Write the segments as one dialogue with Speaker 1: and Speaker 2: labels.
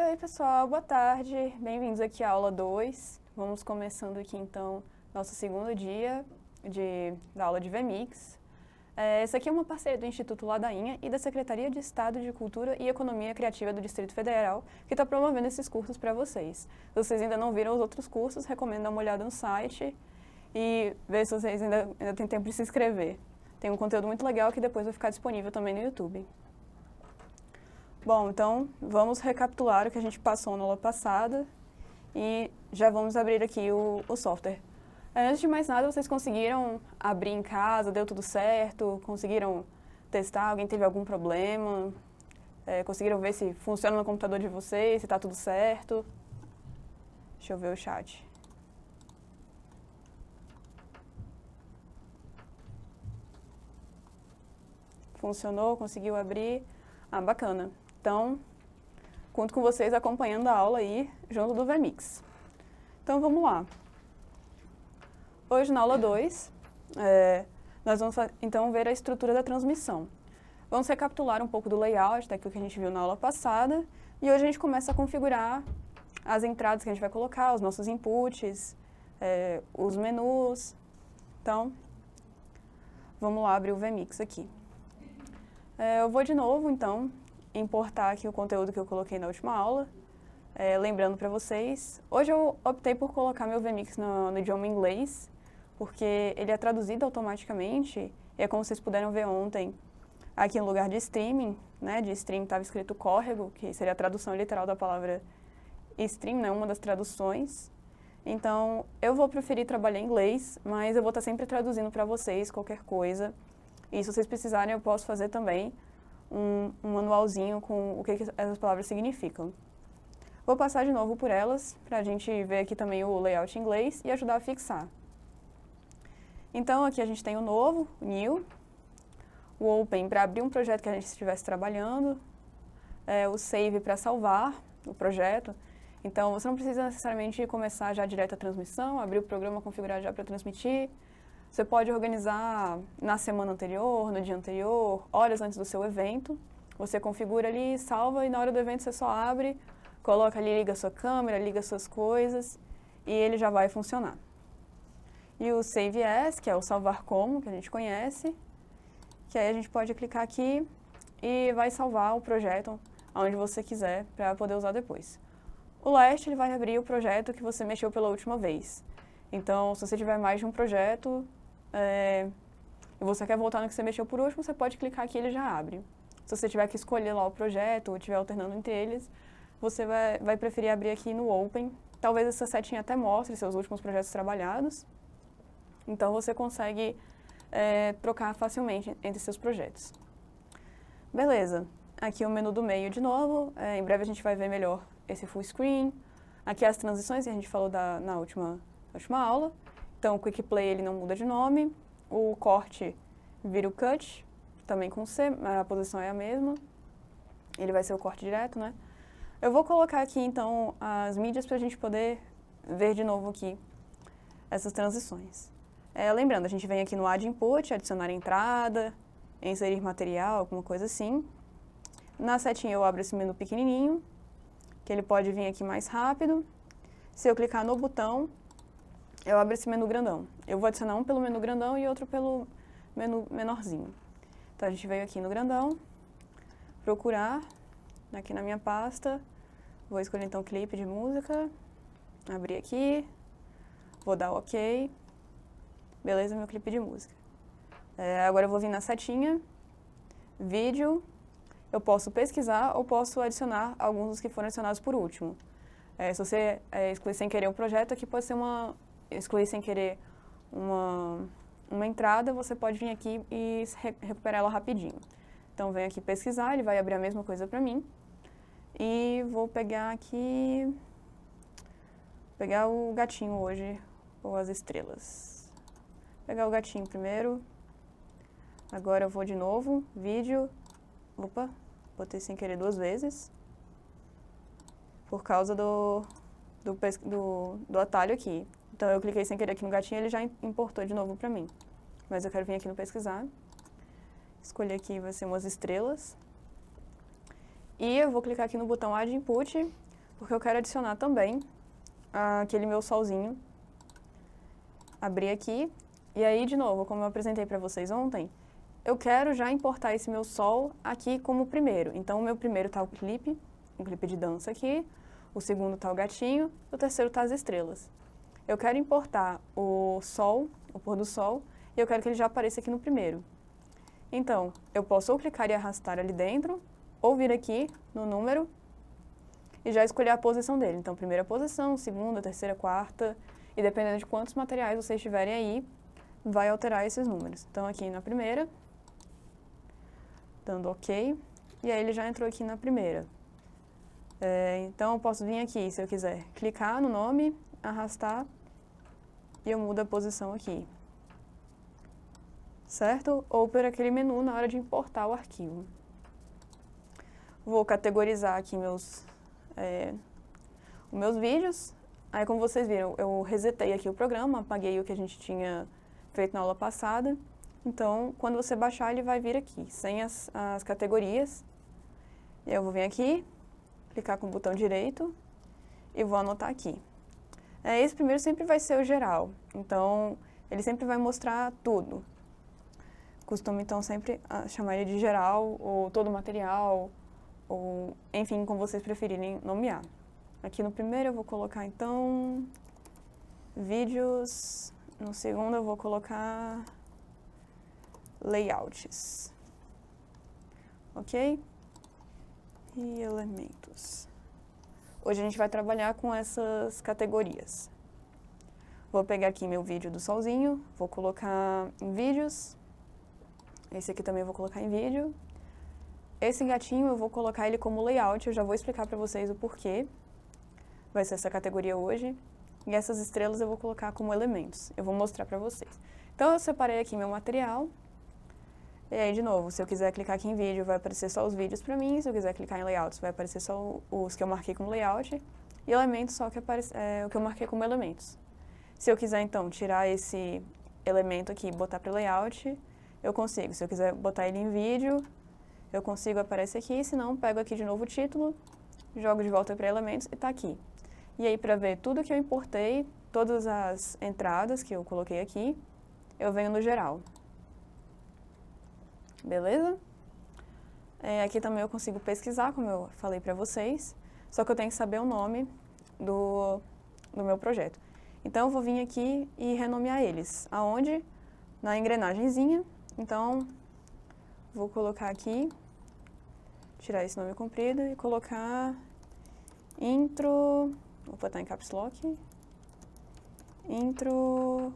Speaker 1: Oi, pessoal, boa tarde. Bem-vindos aqui à aula 2. Vamos começando aqui, então, nosso segundo dia da aula de VMix. Essa aqui é uma parceria do Instituto Ladainha e da Secretaria de Estado de Cultura e Economia Criativa do Distrito Federal, que está promovendo esses cursos para vocês. Se vocês ainda não viram os outros cursos, recomendo dar uma olhada no site e ver se vocês ainda têm tempo de se inscrever. Tem um conteúdo muito legal que depois vai ficar disponível também no YouTube. Bom, então vamos recapitular o que a gente passou na aula passada e já vamos abrir aqui o software. Antes de mais nada, vocês conseguiram abrir em casa, deu tudo certo? Conseguiram testar? Alguém teve algum problema? Conseguiram ver se funciona no computador de vocês, se está tudo certo? Deixa eu ver o chat. Funcionou? Conseguiu abrir? Ah, bacana. Então, conto com vocês acompanhando a aula aí, junto do VMix. Então, vamos lá. Hoje, na aula 2, nós vamos então ver a estrutura da transmissão. Vamos recapitular um pouco do layout, daquilo que a gente viu na aula passada, e hoje a gente começa a configurar as entradas que a gente vai colocar, os nossos inputs, os menus. Então, vamos lá abrir o VMix aqui. Eu vou de novo, então, importar aqui o conteúdo que eu coloquei na última aula. Lembrando para vocês, hoje eu optei por colocar meu VMix no idioma inglês, porque ele é traduzido automaticamente, e é como vocês puderam ver ontem, aqui no lugar de streaming, né, de stream estava escrito córrego, que seria a tradução literal da palavra stream, né, uma das traduções. Então, eu vou preferir trabalhar em inglês, mas eu vou estar sempre traduzindo para vocês qualquer coisa. E se vocês precisarem, eu posso fazer também um manualzinho com o que essas palavras significam. Vou passar de novo por elas, para a gente ver aqui também o layout em inglês e ajudar a fixar. Então, aqui a gente tem o novo, o new, o open para abrir um projeto que a gente estivesse trabalhando, o save para salvar o projeto. Então, você não precisa necessariamente começar já direto a transmissão, abrir o programa, configurar já para transmitir. Você pode organizar na semana anterior, no dia anterior, horas antes do seu evento. Você configura ali, salva e na hora do evento você só abre, coloca ali, liga a sua câmera, liga as suas coisas e ele já vai funcionar. E o Save As, que é o salvar como, que a gente conhece, que aí a gente pode clicar aqui e vai salvar o projeto onde você quiser para poder usar depois. O Last, ele vai abrir o projeto que você mexeu pela última vez. Então, se você tiver mais de um projeto e você quer voltar no que você mexeu por último, você pode clicar aqui e ele já abre. Se você tiver que escolher lá o projeto ou estiver alternando entre eles, você vai preferir abrir aqui no Open. Talvez essa setinha até mostre seus últimos projetos trabalhados. Então, você consegue trocar facilmente entre seus projetos. Beleza. Aqui o menu do meio de novo. Em breve a gente vai ver melhor esse full screen. Aqui as transições que a gente falou na última aula. Então, o Quick Play ele não muda de nome. O corte vira o cut, também com C, a posição é a mesma. Ele vai ser o corte direto, né? Eu vou colocar aqui, então, as mídias para a gente poder ver de novo aqui essas transições. Lembrando, a gente vem aqui no Add Input, adicionar entrada, inserir material, alguma coisa assim. Na setinha eu abro esse menu pequenininho, que ele pode vir aqui mais rápido. Se eu clicar no botão, eu abro esse menu grandão. Eu vou adicionar um pelo menu grandão e outro pelo menu menorzinho. Então, a gente veio aqui no grandão, procurar, aqui na minha pasta, vou escolher então clipe de música, abrir aqui, vou dar OK, beleza, meu clipe de música. Agora eu vou vir na setinha, vídeo, eu posso pesquisar ou posso adicionar alguns dos que foram adicionados por último. Se você excluir sem querer um projeto, aqui pode ser excluir sem querer uma entrada, você pode vir aqui e recuperar ela rapidinho. Então, venho aqui pesquisar, ele vai abrir a mesma coisa para mim. E vou pegar aqui, pegar o gatinho hoje, ou as estrelas. Pegar o gatinho primeiro. Agora eu vou de novo, vídeo. Opa, botei sem querer 2 vezes. Por causa do atalho aqui. Então, eu cliquei sem querer aqui no gatinho e ele já importou de novo para mim. Mas eu quero vir aqui no pesquisar. Escolher aqui vai ser umas estrelas. E eu vou clicar aqui no botão Add Input porque eu quero adicionar também aquele meu solzinho. Abrir aqui, e aí, de novo, como eu apresentei para vocês ontem, eu quero já importar esse meu sol aqui como primeiro. Então, o meu primeiro tá o clipe de dança aqui, o segundo tá o gatinho, o terceiro tá as estrelas. Eu quero importar o sol, o pôr do sol, e eu quero que ele já apareça aqui no primeiro. Então, eu posso ou clicar e arrastar ali dentro, ou vir aqui no número e já escolher a posição dele. Então, primeira posição, segunda, terceira, quarta, e dependendo de quantos materiais vocês tiverem aí, vai alterar esses números. Então, aqui na primeira, dando OK, e aí ele já entrou aqui na primeira. Então, eu posso vir aqui, se eu quiser, clicar no nome, arrastar, e eu mudo a posição aqui. Certo? Ou por aquele menu na hora de importar o arquivo. Vou categorizar aqui os meus vídeos. Aí, como vocês viram, eu resetei aqui o programa, apaguei o que a gente tinha feito na aula passada. Então, quando você baixar, ele vai vir aqui, sem as categorias. E eu vou vir aqui, clicar com o botão direito e vou anotar aqui. Esse primeiro sempre vai ser o geral, então ele sempre vai mostrar tudo. Costumo, então, sempre chamar ele de geral, ou todo o material, ou, enfim, como vocês preferirem nomear. Aqui no primeiro eu vou colocar, então, vídeos. No segundo eu vou colocar layouts. Ok? E elementos. Hoje a gente vai trabalhar com essas categorias. Vou pegar aqui meu vídeo do solzinho, vou colocar em vídeos. Esse aqui também eu vou colocar em vídeo. Esse gatinho eu vou colocar ele como layout, eu já vou explicar para vocês o porquê. Vai ser essa categoria hoje. E essas estrelas eu vou colocar como elementos. Eu vou mostrar para vocês. Então eu separei aqui meu material. E aí, de novo, se eu quiser clicar aqui em vídeo, vai aparecer só os vídeos para mim. Se eu quiser clicar em layouts, vai aparecer só os que eu marquei como layout. E elementos só o que eu marquei como elementos. Se eu quiser, então, tirar esse elemento aqui e botar para layout, eu consigo. Se eu quiser botar ele em vídeo, eu consigo, aparece aqui. Se não, pego aqui de novo o título, jogo de volta para elementos e está aqui. E aí, para ver tudo que eu importei, todas as entradas que eu coloquei aqui, eu venho no geral. Beleza? Aqui também eu consigo pesquisar, como eu falei para vocês, só que eu tenho que saber o nome do meu projeto. Então, eu vou vir aqui e renomear eles. Aonde? Na engrenagemzinha. Então, vou colocar aqui, tirar esse nome comprido e colocar intro, vou botar em caps lock, intro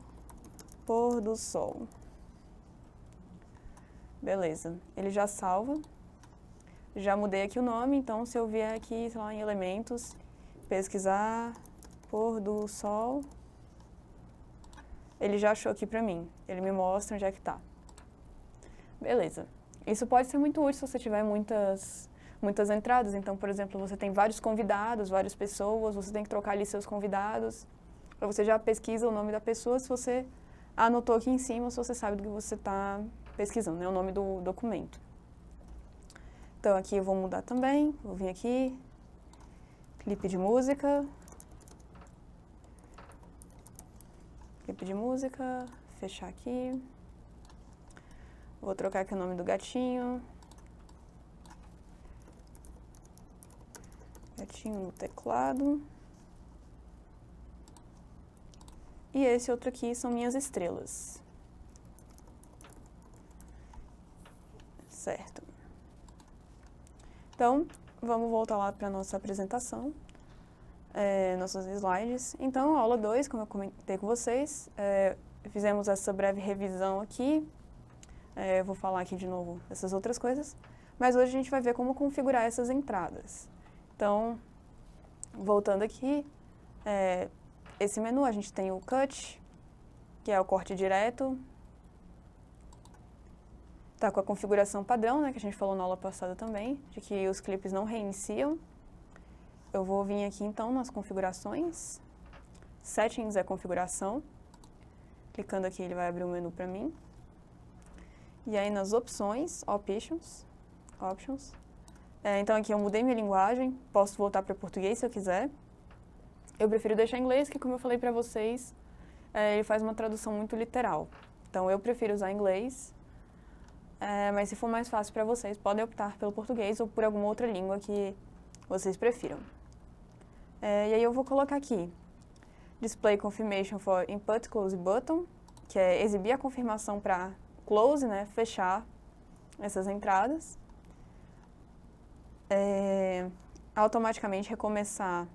Speaker 1: pôr do sol. Beleza, ele já salva, já mudei aqui o nome, então se eu vier aqui, sei lá, em elementos, pesquisar pôr do sol, ele já achou aqui pra mim, ele me mostra onde é que tá. Beleza, isso pode ser muito útil se você tiver muitas entradas, então, por exemplo, você tem vários convidados, várias pessoas, você tem que trocar ali seus convidados, para você já pesquisa o nome da pessoa, se você anotou aqui em cima, se você sabe do que você está pesquisando, né, o nome do documento. Então, aqui eu vou mudar também, vou vir aqui, clipe de música, fechar aqui, vou trocar aqui o nome do gatinho, gatinho no teclado, e esse outro aqui são minhas estrelas. Certo. Então, vamos voltar lá para a nossa apresentação, nossos slides. Então, aula 2, como eu comentei com vocês, fizemos essa breve revisão aqui. Vou falar aqui de novo dessas outras coisas, mas hoje a gente vai ver como configurar essas entradas. Então, voltando aqui, esse menu a gente tem o Cut, que é o corte direto. Tá com a configuração padrão, né, que a gente falou na aula passada também, de que os clipes não reiniciam. Eu vou vir aqui, então, nas configurações. Settings é configuração. Clicando aqui, ele vai abrir um menu para mim. E aí, nas opções, Options, Então aqui eu mudei minha linguagem, posso voltar para português se eu quiser. Eu prefiro deixar em inglês, que como eu falei para vocês, ele faz uma tradução muito literal. Então eu prefiro usar inglês, mas se for mais fácil para vocês, podem optar pelo português ou por alguma outra língua que vocês prefiram. E aí eu vou colocar aqui, Display Confirmation for Input Close Button, que é exibir a confirmação para close, né, fechar essas entradas. Automaticamente recomeçar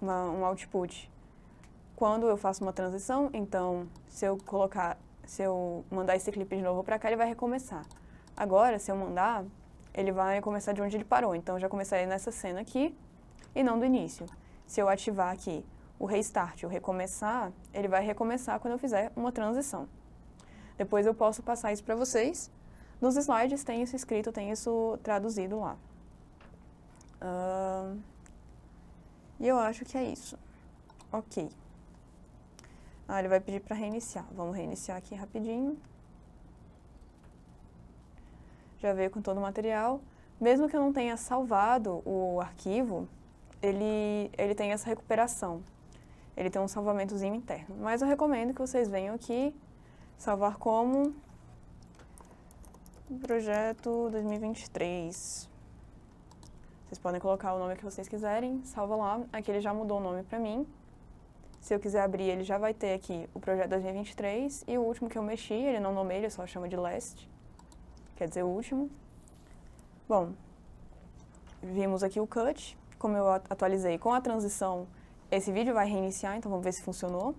Speaker 1: um output quando eu faço uma transição, então se eu mandar esse clipe de novo para cá, ele vai recomeçar. Agora, se eu mandar, ele vai começar de onde ele parou, então eu já começarei nessa cena aqui e não do início. Se eu ativar aqui o restart, o recomeçar, ele vai recomeçar quando eu fizer uma transição. Depois eu posso passar isso para vocês. Nos slides tem isso escrito, tem isso traduzido lá. E eu acho que é isso. Ok. Ele vai pedir para reiniciar. Vamos reiniciar aqui rapidinho. Já veio com todo o material. Mesmo que eu não tenha salvado o arquivo, ele tem essa recuperação. Ele tem um salvamentozinho interno. Mas eu recomendo que vocês venham aqui, salvar como projeto 2023. Vocês podem colocar o nome que vocês quiserem, salva lá. Aqui ele já mudou o nome para mim. Se eu quiser abrir, ele já vai ter aqui o projeto 2023. E o último que eu mexi, ele não nomeia, ele só chama de last. Quer dizer, o último. Bom, vimos aqui o cut. Como eu atualizei com a transição, esse vídeo vai reiniciar, então vamos ver se funcionou.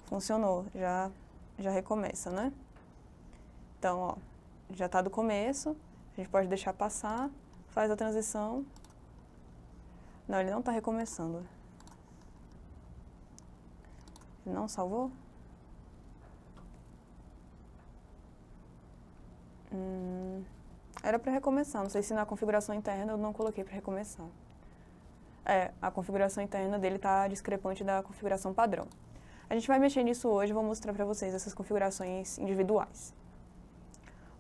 Speaker 1: Funcionou, já recomeça, né? Então, ó, já está do começo. A gente pode deixar passar, faz a transição. Não, ele não está recomeçando. Ele não salvou? Era para recomeçar, não sei se na configuração interna eu não coloquei para recomeçar. A configuração interna dele está discrepante da configuração padrão. A gente vai mexer nisso hoje, vou mostrar para vocês essas configurações individuais.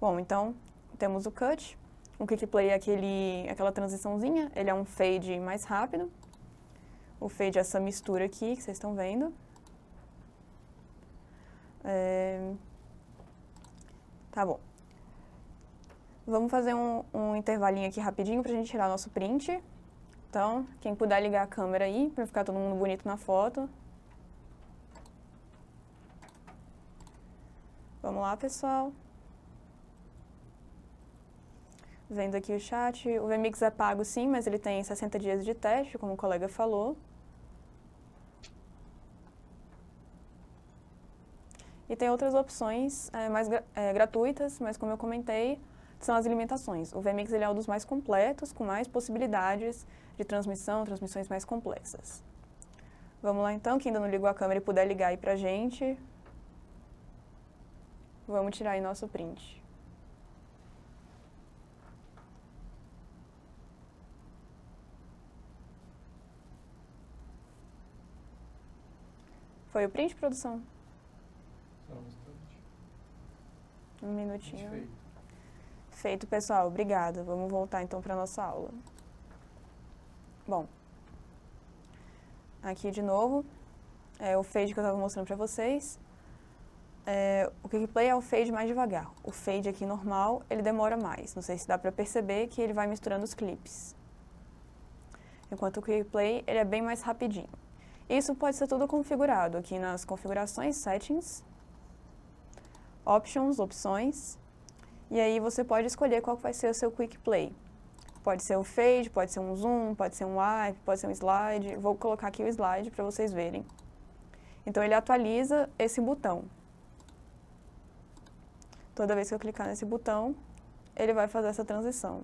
Speaker 1: Bom, então, temos o cut. O quick play é aquela transiçãozinha, ele é um fade mais rápido. O fade é essa mistura aqui que vocês estão vendo. Tá bom. Vamos fazer um intervalinho aqui rapidinho pra gente tirar nosso print. Então, quem puder ligar a câmera aí, pra ficar todo mundo bonito na foto. Vamos lá, pessoal. Vendo aqui o chat, o VMix é pago sim, mas ele tem 60 dias de teste, como o colega falou. E tem outras opções mais gratuitas, mas como eu comentei, são as limitações. O VMix ele é um dos mais completos, com mais possibilidades de transmissões mais complexas. Vamos lá então, quem ainda não ligou a câmera e puder ligar aí pra gente. Vamos tirar aí nosso print. Foi o print, produção?
Speaker 2: Só um instante.
Speaker 1: Um minutinho.
Speaker 2: Feito.
Speaker 1: Feito, pessoal. Obrigada. Vamos voltar então para a nossa aula. Bom, aqui de novo, o fade que eu estava mostrando para vocês. O quick play é o fade mais devagar. O fade aqui normal, ele demora mais. Não sei se dá para perceber que ele vai misturando os clipes. Enquanto o quick play, ele é bem mais rapidinho. Isso pode ser tudo configurado aqui nas configurações, settings, options, opções. E aí você pode escolher qual vai ser o seu quick play. Pode ser o fade, pode ser um zoom, pode ser um wipe, pode ser um slide. Vou colocar aqui o slide para vocês verem. Então ele atualiza esse botão. Toda vez que eu clicar nesse botão, ele vai fazer essa transição.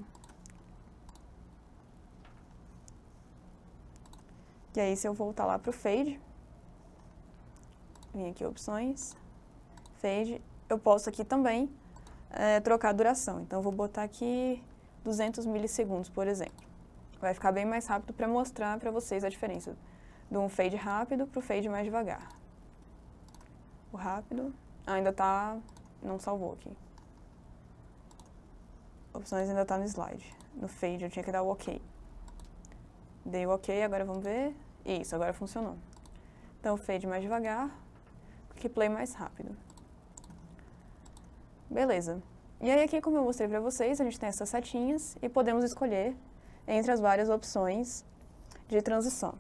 Speaker 1: E aí se eu voltar lá para o fade, vim aqui opções, fade, eu posso aqui também trocar a duração. Então, eu vou botar aqui 200 milissegundos, por exemplo. Vai ficar bem mais rápido para mostrar para vocês a diferença de um fade rápido para o fade mais devagar. O rápido ainda não salvou aqui. Opções ainda está no slide. No fade eu tinha que dar o OK. Dei o OK, agora vamos ver. Isso, agora funcionou. Então, o fade mais devagar, quick play mais rápido. Beleza. E aí aqui, como eu mostrei para vocês, a gente tem essas setinhas e podemos escolher entre as várias opções de transição.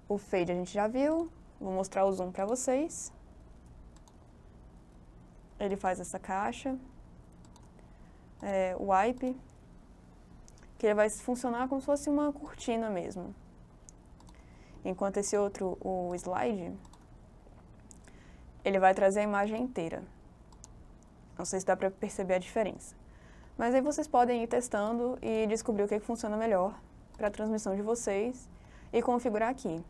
Speaker 1: O fade a gente já viu, vou mostrar o zoom para vocês. Ele faz essa caixa. O wipe, que ele vai funcionar como se fosse uma cortina mesmo. Enquanto esse outro, o slide, ele vai trazer a imagem inteira. Não sei se dá para perceber a diferença. Mas aí vocês podem ir testando e descobrir o que funciona melhor para a transmissão de vocês e configurar aqui.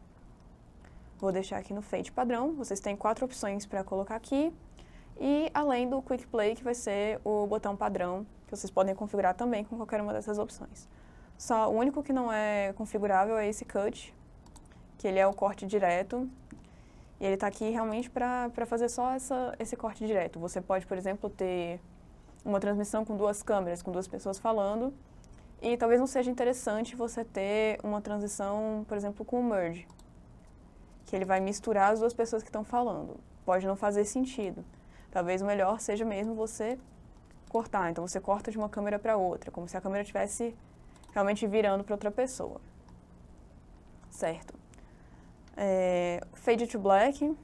Speaker 1: Vou deixar aqui no fade padrão, vocês têm 4 opções para colocar aqui. E além do Quick Play, que vai ser o botão padrão, que vocês podem configurar também com qualquer uma dessas opções. Só o único que não é configurável é esse Cut, que ele é o corte direto. E ele está aqui realmente para fazer só esse corte direto. Você pode, por exemplo, ter uma transmissão com 2 câmeras, com 2 pessoas falando, e talvez não seja interessante você ter uma transição, por exemplo, com o merge, que ele vai misturar as 2 pessoas que estão falando. Pode não fazer sentido. Talvez o melhor seja mesmo você cortar. Então, você corta de uma câmera para outra, como se a câmera estivesse realmente virando para outra pessoa. Certo. Fade to black.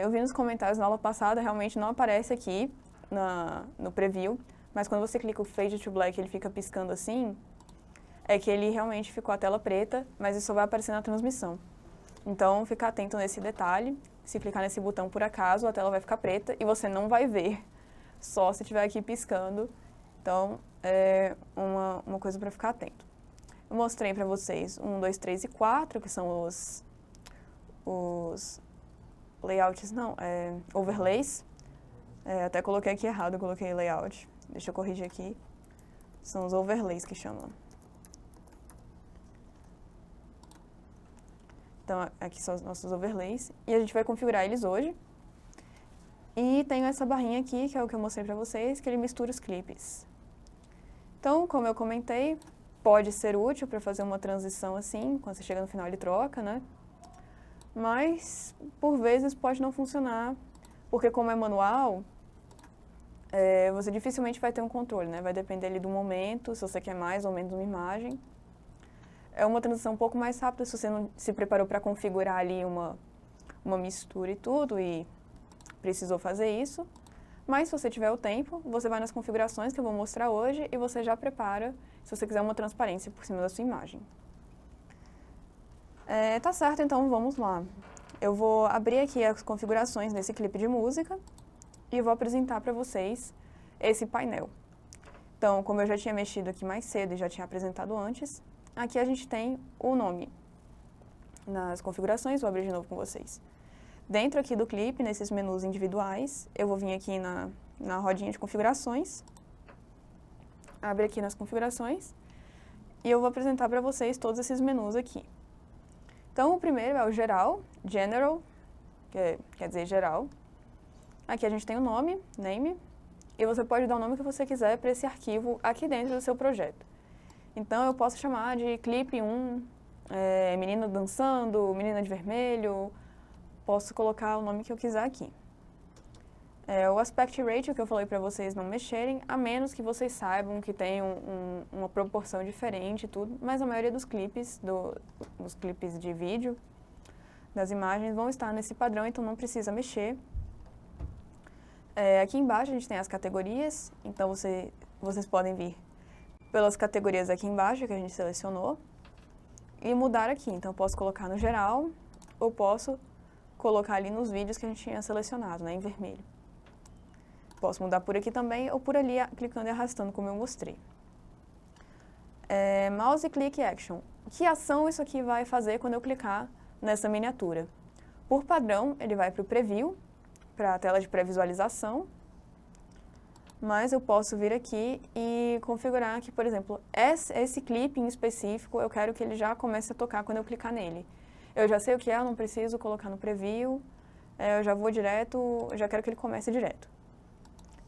Speaker 1: Eu vi nos comentários na aula passada, realmente não aparece aqui no preview, mas quando você clica o Fade to black, ele fica piscando assim, é que ele realmente ficou a tela preta, mas isso só vai aparecer na transmissão. Então, fica atento nesse detalhe. Se clicar nesse botão por acaso, a tela vai ficar preta e você não vai ver, só se estiver aqui piscando. Então, é uma coisa para ficar atento. Eu mostrei para vocês 1, 2, 3 e 4, que são os layouts, overlays. Até coloquei aqui errado, eu coloquei layout. Deixa eu corrigir aqui. São os overlays que chamam. Então, aqui são os nossos overlays. E a gente vai configurar eles hoje. E tem essa barrinha aqui, que é o que eu mostrei para vocês, que ele mistura os clipes. Então, como eu comentei, pode ser útil para fazer uma transição assim, quando você chega no final ele troca, né? Mas, por vezes, pode não funcionar, porque como é manual, você dificilmente vai ter um controle, né? Vai depender ali do momento, se você quer mais ou menos uma imagem. É uma transição um pouco mais rápida se você não se preparou para configurar ali uma mistura e tudo e precisou fazer isso. Mas se você tiver o tempo, você vai nas configurações que eu vou mostrar hoje e você já prepara, se você quiser uma transparência por cima da sua imagem. Tá certo, então vamos lá. Eu vou abrir aqui as configurações desse clipe de música e vou apresentar para vocês esse painel. Então, como eu já tinha mexido aqui mais cedo e já tinha apresentado antes, aqui a gente tem o nome nas configurações, vou abrir de novo com vocês. Dentro aqui do clipe, nesses menus individuais, eu vou vir aqui na rodinha de configurações, abrir aqui nas configurações e eu vou apresentar para vocês todos esses menus aqui. Então, o primeiro é o geral, general, que quer dizer geral. Aqui a gente tem o nome, name, e você pode dar o nome que você quiser para esse arquivo aqui dentro do seu projeto. Então, eu posso chamar de clipe 1, menina dançando, menina de vermelho, posso colocar o nome que eu quiser aqui. O aspect ratio, que eu falei para vocês não mexerem, a menos que vocês saibam que tem uma proporção diferente e tudo, mas a maioria dos clipes, dos clipes de vídeo, das imagens, vão estar nesse padrão, então não precisa mexer. Aqui embaixo a gente tem as categorias, então vocês podem vir pelas categorias aqui embaixo que a gente selecionou e mudar aqui. Então eu posso colocar no geral ou posso colocar ali nos vídeos que a gente tinha selecionado, né, em vermelho. Posso mudar por aqui também ou por ali, clicando e arrastando, como eu mostrei. Mouse Click Action. Que ação isso aqui vai fazer quando eu clicar nessa miniatura? Por padrão, ele vai para o Preview, para a tela de pré-visualização. Mas eu posso vir aqui e configurar que, por exemplo, esse clipe em específico, eu quero que ele já comece a tocar quando eu clicar nele. Eu já sei o que é, eu não preciso colocar no Preview, eu já vou direto, eu já quero que ele comece direto.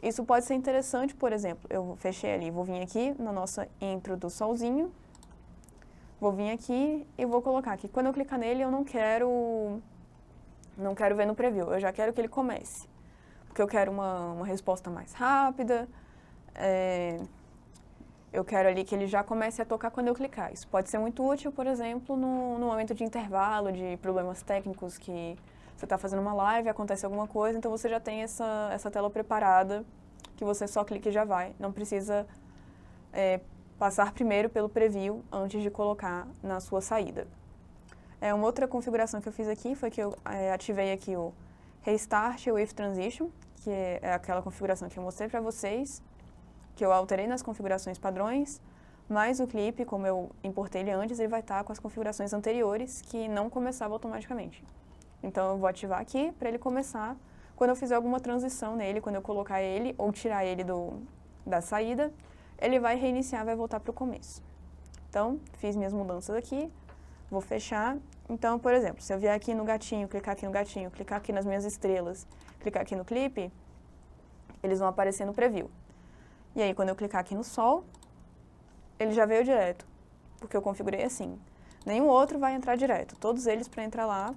Speaker 1: Isso pode ser interessante, por exemplo, eu fechei ali, vou vir aqui na nossa intro do solzinho, vou vir aqui e vou colocar aqui. Quando eu clicar nele, eu não quero ver no preview, eu já quero que ele comece, porque eu quero uma resposta mais rápida, eu quero ali que ele já comece a tocar quando eu clicar. Isso pode ser muito útil, por exemplo, no momento de intervalo, de problemas técnicos, que você está fazendo uma live, acontece alguma coisa, então você já tem essa tela preparada, que você só clica e já vai. Não precisa passar primeiro pelo preview antes de colocar na sua saída. Uma outra configuração que eu fiz aqui foi que eu ativei aqui o Restart with Transition, que é aquela configuração que eu mostrei para vocês, que eu alterei nas configurações padrões, mas o clipe, como eu importei ele antes, ele vai estar com as configurações anteriores que não começavam automaticamente. Então eu vou ativar aqui para ele começar quando eu fizer alguma transição nele, quando eu colocar ele ou tirar ele da saída, ele vai reiniciar, vai voltar para o começo. Então, fiz minhas mudanças aqui, vou fechar. Então, por exemplo, se eu vier aqui no gatinho, clicar aqui no gatinho, clicar aqui nas minhas estrelas, clicar aqui no clipe, eles vão aparecer no preview. E aí, quando eu clicar aqui no sol, ele já veio direto, porque eu configurei assim. Nenhum outro vai entrar direto. Todos eles, para entrar lá,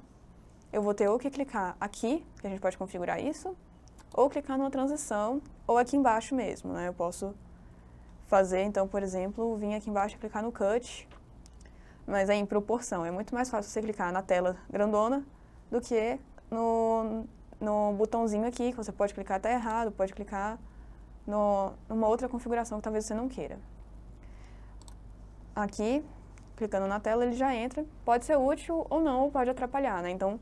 Speaker 1: eu vou ter ou que clicar aqui, que a gente pode configurar isso, ou clicar numa transição, ou aqui embaixo mesmo, né? Eu posso fazer, então, por exemplo, vir aqui embaixo e clicar no cut, mas aí em proporção. É muito mais fácil você clicar na tela grandona do que no botãozinho aqui, que você pode clicar até errado, pode clicar numa outra configuração que talvez você não queira. Aqui, clicando na tela, ele já entra. Pode ser útil ou não, ou pode atrapalhar, né? Então,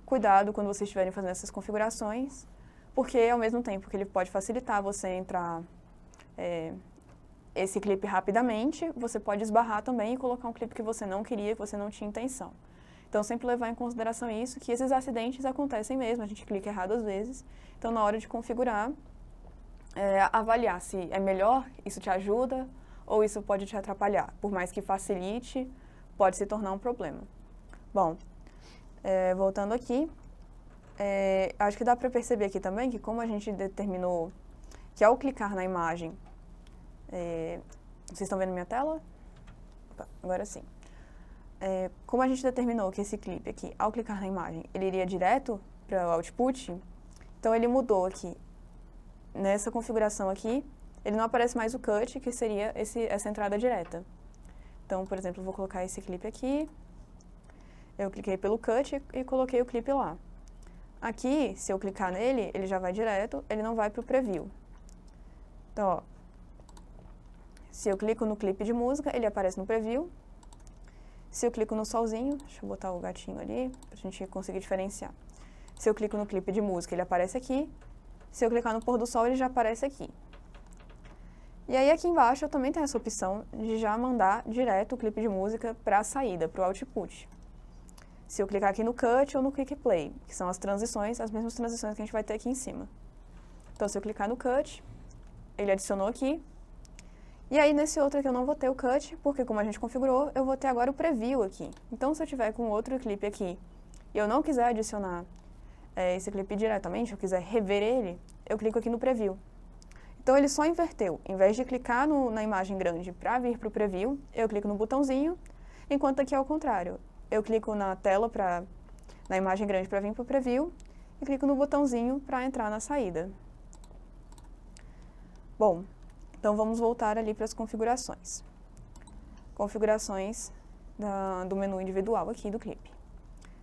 Speaker 1: cuidado quando vocês estiverem fazendo essas configurações, porque ao mesmo tempo que ele pode facilitar você entrar esse clipe rapidamente, você pode esbarrar também e colocar um clipe que você não queria, que você não tinha intenção. Então, sempre levar em consideração isso, que esses acidentes acontecem mesmo, a gente clica errado às vezes. Então, na hora de configurar, avaliar se é melhor, isso te ajuda, ou isso pode te atrapalhar. Por mais que facilite, pode se tornar um problema. Bom, voltando aqui, acho que dá para perceber aqui também que como a gente determinou que ao clicar na imagem, vocês estão vendo minha tela? Opa, agora sim. Como a gente determinou que esse clipe aqui, ao clicar na imagem, ele iria direto para o output, então ele mudou aqui. Nessa configuração aqui, ele não aparece mais o cut, que seria essa entrada direta. Então, por exemplo, eu vou colocar esse clipe aqui, eu cliquei pelo cut e coloquei o clipe lá. Aqui, se eu clicar nele, ele já vai direto, ele não vai para o preview. Então, ó, se eu clico no clipe de música, ele aparece no preview. Se eu clico no solzinho, deixa eu botar o gatinho ali, para a gente conseguir diferenciar. Se eu clico no clipe de música, ele aparece aqui. Se eu clicar no pôr do sol, ele já aparece aqui. E aí, aqui embaixo, eu também tenho essa opção de já mandar direto o clipe de música para a saída, para o output. Se eu clicar aqui no cut ou no quick play, que são as transições, as mesmas transições que a gente vai ter aqui em cima. Então, se eu clicar no cut, ele adicionou aqui. E aí, nesse outro aqui eu não vou ter o cut, porque como a gente configurou, eu vou ter agora o preview aqui. Então, se eu tiver com outro clipe aqui e eu não quiser adicionar esse clipe diretamente, eu quiser rever ele, eu clico aqui no preview. Então, ele só inverteu. Em vez de clicar na imagem grande para vir para o preview, eu clico no botãozinho, enquanto aqui é o contrário. Eu clico na tela, na imagem grande para vir para o preview, e clico no botãozinho para entrar na saída. Bom, então vamos voltar ali para as configurações. Configurações do menu individual aqui do clipe.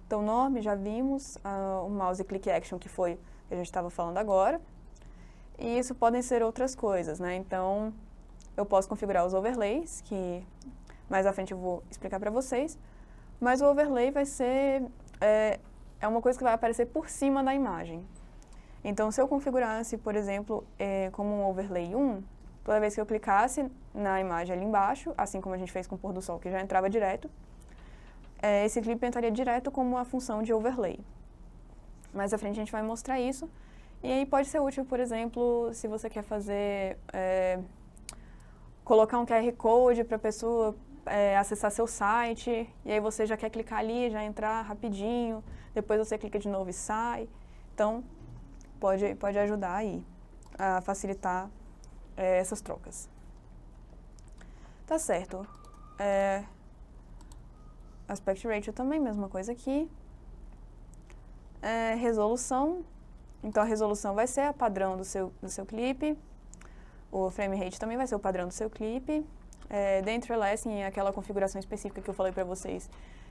Speaker 1: Então, nome, já vimos, o mouse click action, que foi o que a gente estava falando agora. E isso podem ser outras coisas, né? Então, eu posso configurar os overlays, que mais à frente eu vou explicar para vocês. Mas o overlay vai ser uma coisa que vai aparecer por cima da imagem. Então, se eu configurasse, por exemplo, como um overlay 1, toda vez que eu clicasse na imagem ali embaixo, assim como a gente fez com o pôr do sol, que já entrava direto, esse clipe entraria direto como a função de overlay. Mais à frente a gente vai mostrar isso. E aí pode ser útil, por exemplo, se você quer fazer, colocar um QR Code para a pessoa acessar seu site, e aí você já quer clicar ali, já entrar rapidinho, depois você clica de novo e sai. Então, pode ajudar aí a facilitar essas trocas. Tá certo. Aspect Ratio também, mesma coisa aqui. Resolução. Então, a resolução vai ser a padrão do seu clipe. O frame rate também vai ser o padrão do seu clipe. Dentro Elastic, aquela configuração específica que eu falei para vocês,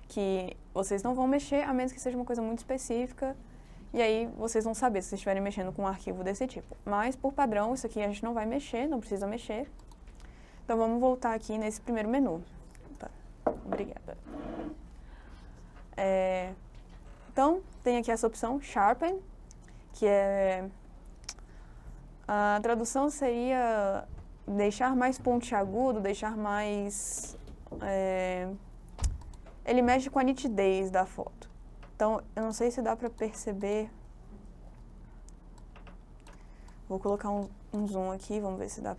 Speaker 1: que vocês não vão mexer, a menos que seja uma coisa muito específica. E aí, vocês vão saber se vocês estiverem mexendo com um arquivo desse tipo. Mas, por padrão, isso aqui a gente não vai mexer, não precisa mexer. Então, vamos voltar aqui nesse primeiro menu. Opa, obrigada. Então, tem aqui essa opção, Sharpen, que a tradução seria deixar mais pontiagudo, deixar mais... ele mexe com a nitidez da foto. Então, eu não sei se dá para perceber. Vou colocar um zoom aqui, vamos ver se dá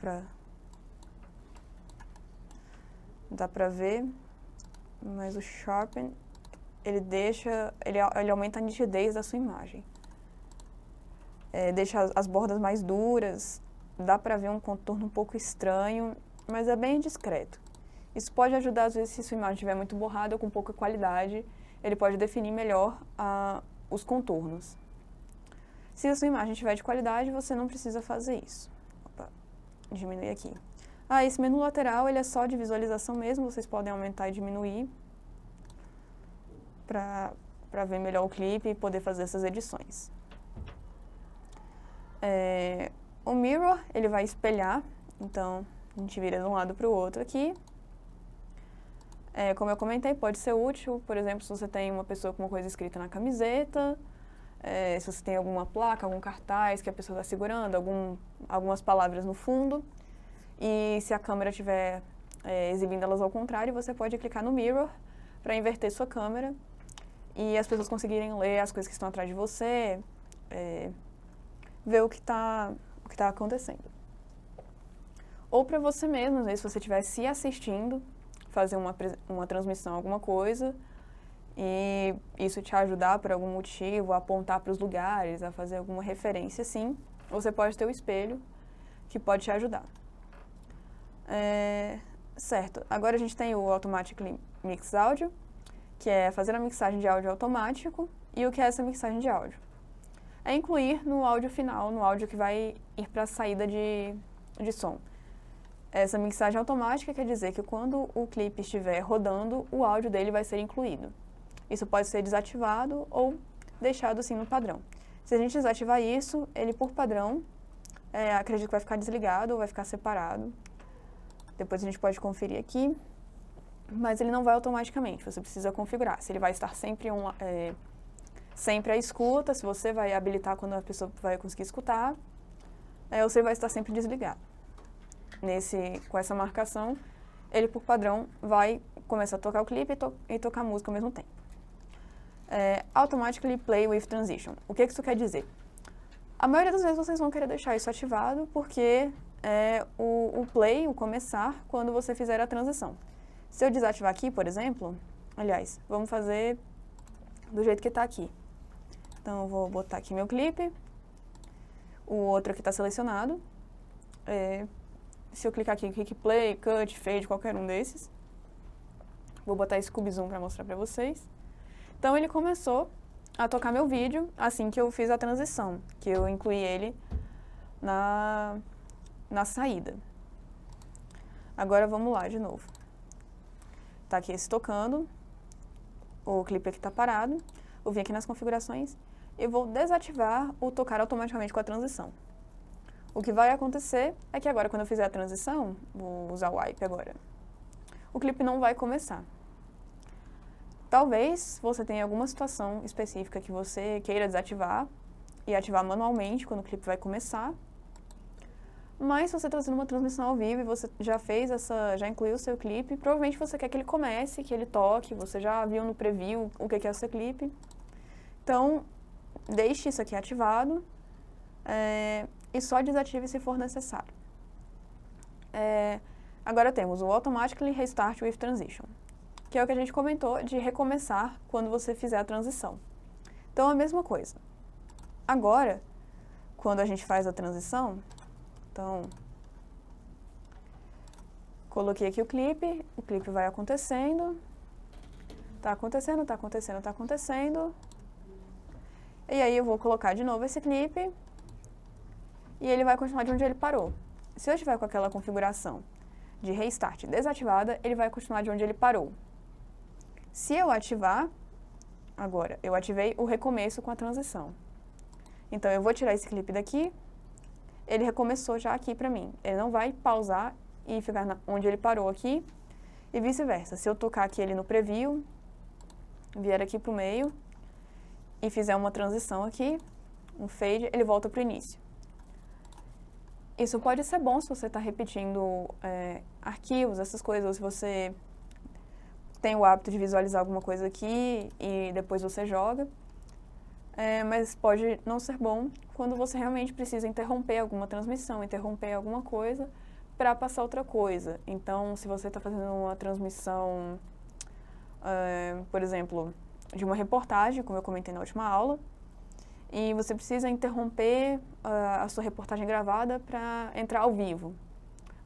Speaker 1: para ver. Mas o Sharpen, ele aumenta a nitidez da sua imagem. Deixa as bordas mais duras, dá para ver um contorno um pouco estranho, mas é bem discreto. Isso pode ajudar, às vezes, se sua imagem estiver muito borrada ou com pouca qualidade, ele pode definir melhor os contornos. Se a sua imagem estiver de qualidade, você não precisa fazer isso. Opa, diminuir aqui. Esse menu lateral, ele é só de visualização mesmo, vocês podem aumentar e diminuir para ver melhor o clipe e poder fazer essas edições. O Mirror, ele vai espelhar, então a gente vira de um lado para o outro aqui. Como eu comentei, pode ser útil, por exemplo, se você tem uma pessoa com uma coisa escrita na camiseta, se você tem alguma placa, algum cartaz que a pessoa está segurando, algumas palavras no fundo, e se a câmera estiver exibindo elas ao contrário, você pode clicar no Mirror para inverter sua câmera e as pessoas conseguirem ler as coisas que estão atrás de você, ver o que está acontecendo. Ou para você mesmo, às vezes, se você estiver se assistindo, fazer uma transmissão, alguma coisa, e isso te ajudar por algum motivo, a apontar para os lugares, a fazer alguma referência, sim, você pode ter o espelho, que pode te ajudar. Certo, agora a gente tem o Automatically Mix Audio, que é fazer a mixagem de áudio automático, e o que é essa mixagem de áudio? É incluir no áudio final, no áudio que vai ir para a saída de som. Essa mixagem automática quer dizer que quando o clipe estiver rodando, o áudio dele vai ser incluído. Isso pode ser desativado ou deixado assim no padrão. Se a gente desativar isso, ele por padrão, acredito que vai ficar desligado ou vai ficar separado. Depois a gente pode conferir aqui, mas ele não vai automaticamente, você precisa configurar. Se ele vai estar sempre à escuta, se você vai habilitar quando a pessoa vai conseguir escutar, ou se ele vai estar sempre desligado. Com essa marcação, ele por padrão vai começar a tocar o clipe e tocar a música ao mesmo tempo. Automatically Play with Transition. O que isso quer dizer? A maioria das vezes vocês vão querer deixar isso ativado porque o play, o começar, quando você fizer a transição. Se eu desativar aqui, por exemplo, aliás, vamos fazer do jeito que está aqui. Então, eu vou botar aqui meu clipe, o outro aqui está selecionado. Se eu clicar aqui, click play, cut, fade, qualquer um desses. Vou botar esse cube zoom para mostrar para vocês. Então, ele começou a tocar meu vídeo assim que eu fiz a transição, que eu incluí ele na saída. Agora, vamos lá de novo. Tá aqui esse tocando, o clipe aqui tá parado. Eu vim aqui nas configurações e vou desativar o tocar automaticamente com a transição. O que vai acontecer é que agora, quando eu fizer a transição, vou usar o wipe agora, o clipe não vai começar. Talvez você tenha alguma situação específica que você queira desativar e ativar manualmente quando o clipe vai começar. Mas se você está fazendo uma transmissão ao vivo e você já incluiu o seu clipe, provavelmente você quer que ele comece, que ele toque, você já viu no preview o que é o seu clipe. Então, deixe isso aqui ativado e só desative se for necessário. Agora temos o Automatically Restart with Transition, que é o que a gente comentou de recomeçar quando você fizer a transição. Então, a mesma coisa. Agora, quando a gente faz a transição, Então, coloquei aqui o clipe vai acontecendo. Tá acontecendo, tá acontecendo, tá acontecendo. E aí eu vou colocar de novo esse clipe e ele vai continuar de onde ele parou. Se eu estiver com aquela configuração de restart desativada, ele vai continuar de onde ele parou. Se eu ativar, agora, eu ativei o recomeço com a transição. Então, eu vou tirar esse clipe daqui, ele recomeçou já aqui pra mim. Ele não vai pausar e ficar onde ele parou aqui, e vice-versa. Se eu tocar aqui ele no preview, vier aqui pro meio, e fizer uma transição aqui, um fade, ele volta pro início. Isso pode ser bom se você está repetindo arquivos, essas coisas, ou se você tem o hábito de visualizar alguma coisa aqui e depois você joga. Mas pode não ser bom quando você realmente precisa interromper alguma transmissão, interromper alguma coisa para passar outra coisa. Então, se você está fazendo uma transmissão, por exemplo, de uma reportagem, como eu comentei na última aula, e você precisa interromper a sua reportagem gravada para entrar ao vivo.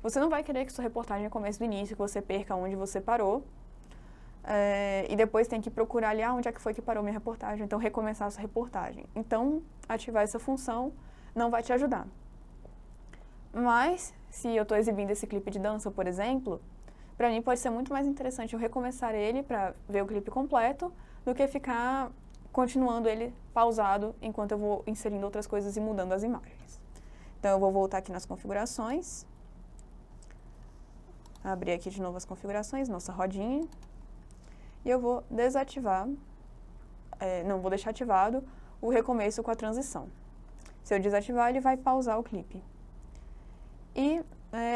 Speaker 1: Você não vai querer que sua reportagem comece do início, que você perca onde você parou, e depois tem que procurar ali, onde é que foi que parou minha reportagem, então recomeçar a sua reportagem. Então, ativar essa função não vai te ajudar. Mas, se eu estou exibindo esse clipe de dança, por exemplo, para mim pode ser muito mais interessante eu recomeçar ele para ver o clipe completo, do que ficar continuando ele pausado enquanto eu vou inserindo outras coisas e mudando as imagens. Então, eu vou voltar aqui nas configurações. Abrir aqui de novo as configurações, nossa rodinha. E eu vou desativar, não, vou deixar ativado o recomeço com a transição. Se eu desativar, ele vai pausar o clipe. E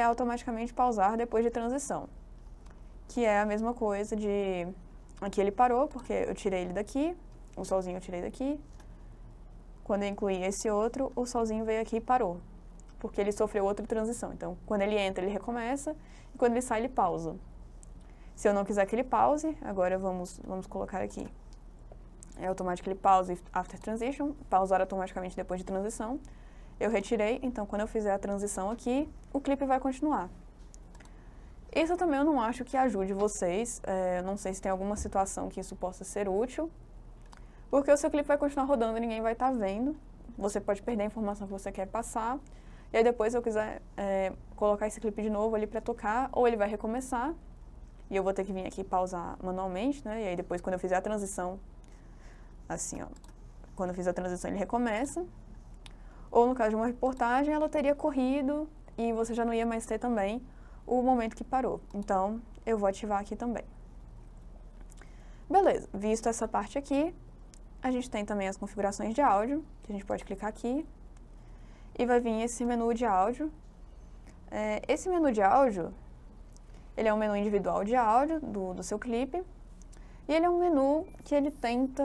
Speaker 1: automaticamente pausar depois de transição. Que é a mesma coisa de... Aqui ele parou, porque eu tirei ele daqui. O solzinho eu tirei daqui. Quando eu incluí esse outro, o solzinho veio aqui e parou. Porque ele sofreu outra transição. Então, quando ele entra, ele recomeça. E quando ele sai, ele pausa. Se eu não quiser que ele pause, agora vamos colocar aqui. É automático ele pause after transition. Pausar automaticamente depois de transição. Eu retirei, então quando eu fizer a transição aqui, o clipe vai continuar. Isso também eu não acho que ajude vocês. Não sei se tem alguma situação que isso possa ser útil. Porque o seu clipe vai continuar rodando e ninguém vai estar vendo. Você pode perder a informação que você quer passar. E aí depois, se eu quiser colocar esse clipe de novo ali para tocar, ou ele vai recomeçar. E eu vou ter que vir aqui e pausar manualmente, né? E aí depois, quando eu fizer a transição, assim, ó. Quando eu fizer a transição, ele recomeça. Ou no caso de uma reportagem, ela teria corrido e você já não ia mais ter também o momento que parou. Então, eu vou ativar aqui também. Beleza, visto essa parte aqui, a gente tem também as configurações de áudio, que a gente pode clicar aqui. E vai vir esse menu de áudio. Esse menu de áudio, ele é um menu individual de áudio do seu clipe. E ele é um menu que ele tenta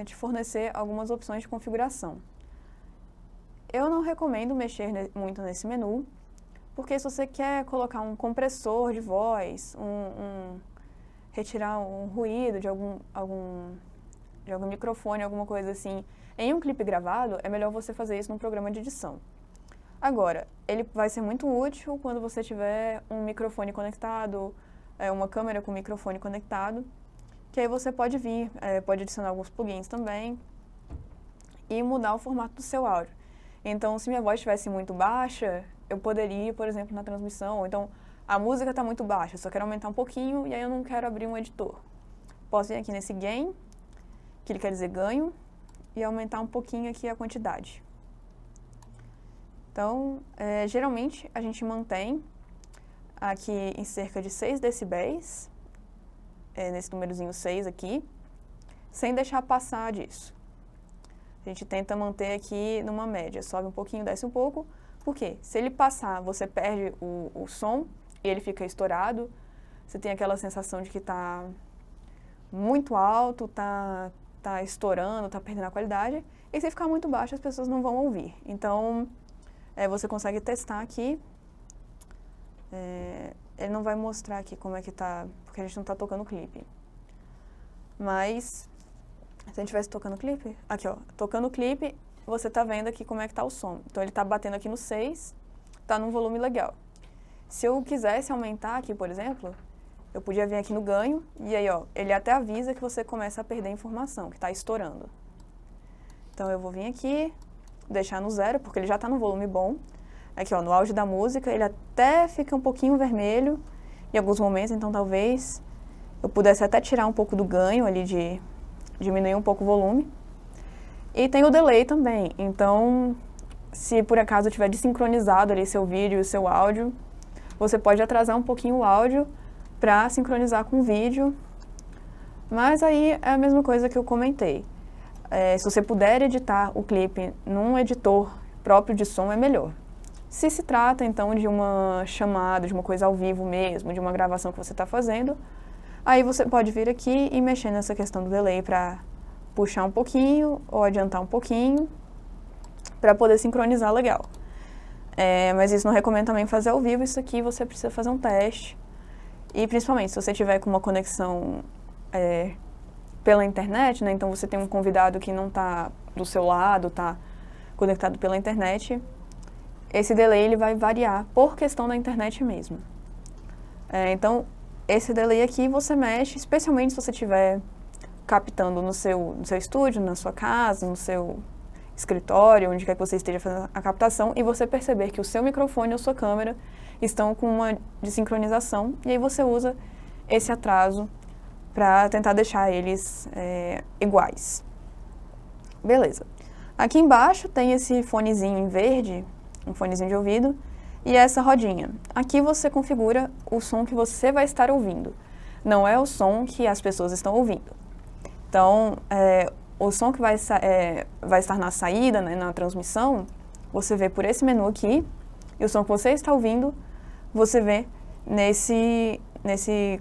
Speaker 1: te fornecer algumas opções de configuração. Eu não recomendo mexer muito nesse menu, porque se você quer colocar um compressor de voz, retirar um ruído de algum microfone, alguma coisa assim, em um clipe gravado, é melhor você fazer isso num programa de edição. Agora, ele vai ser muito útil quando você tiver um microfone conectado, uma câmera com microfone conectado, que aí você pode vir, pode adicionar alguns plugins também e mudar o formato do seu áudio. Então, se minha voz estivesse muito baixa, eu poderia, por exemplo, na transmissão, ou então a música está muito baixa, eu só quero aumentar um pouquinho e aí eu não quero abrir um editor. Posso vir aqui nesse gain, que ele quer dizer ganho, e aumentar um pouquinho aqui a quantidade. Então, geralmente a gente mantém aqui em cerca de 6 decibéis, nesse númerozinho 6 aqui, sem deixar passar disso. A gente tenta manter aqui numa média, sobe um pouquinho, desce um pouco, porque se ele passar, você perde o som e ele fica estourado, você tem aquela sensação de que está muito alto, tá estourando, tá perdendo a qualidade, e se ficar muito baixo as pessoas não vão ouvir. Então, você consegue testar aqui, ele não vai mostrar aqui como é que tá, porque a gente não tá tocando o clipe. Mas, se a gente estivesse tocando o clipe, aqui ó, tocando o clipe, você tá vendo aqui como é que tá o som. Então ele tá batendo aqui no 6, tá num volume legal. Se eu quisesse aumentar aqui, por exemplo, eu podia vir aqui no ganho e aí, ó, ele até avisa que você começa a perder informação, que está estourando. Então, eu vou vir aqui, deixar no 0, porque ele já está no volume bom. Aqui, ó, no áudio da música, ele até fica um pouquinho vermelho em alguns momentos, então talvez eu pudesse até tirar um pouco do ganho ali, de diminuir um pouco o volume. E tem o delay também, então se por acaso tiver desincronizado ali seu vídeo e seu áudio, você pode atrasar um pouquinho o áudio para sincronizar com o vídeo, mas aí é a mesma coisa que eu comentei. Se você puder editar o clipe num editor próprio de som, é melhor. Se se trata, então, de uma chamada, de uma coisa ao vivo mesmo, de uma gravação que você está fazendo, aí você pode vir aqui e mexer nessa questão do delay para puxar um pouquinho ou adiantar um pouquinho para poder sincronizar legal. Mas isso não recomendo também fazer ao vivo, isso aqui você precisa fazer um teste. E principalmente se você tiver com uma conexão pela internet, né? Então você tem um convidado que não está do seu lado, está conectado pela internet, esse delay ele vai variar por questão da internet mesmo. Então esse delay aqui você mexe, especialmente se você estiver captando no seu estúdio, na sua casa, no seu escritório, onde quer que você esteja fazendo a captação, e você perceber que o seu microfone ou sua câmera estão com uma desincronização, e aí você usa esse atraso para tentar deixar eles iguais. Beleza. Aqui embaixo tem esse fonezinho em verde, um fonezinho de ouvido, e essa rodinha. Aqui você configura o som que você vai estar ouvindo, não é o som que as pessoas estão ouvindo. Então, o som que vai estar na saída, né, na transmissão, você vê por esse menu aqui, e o som que você está ouvindo, você vê nesse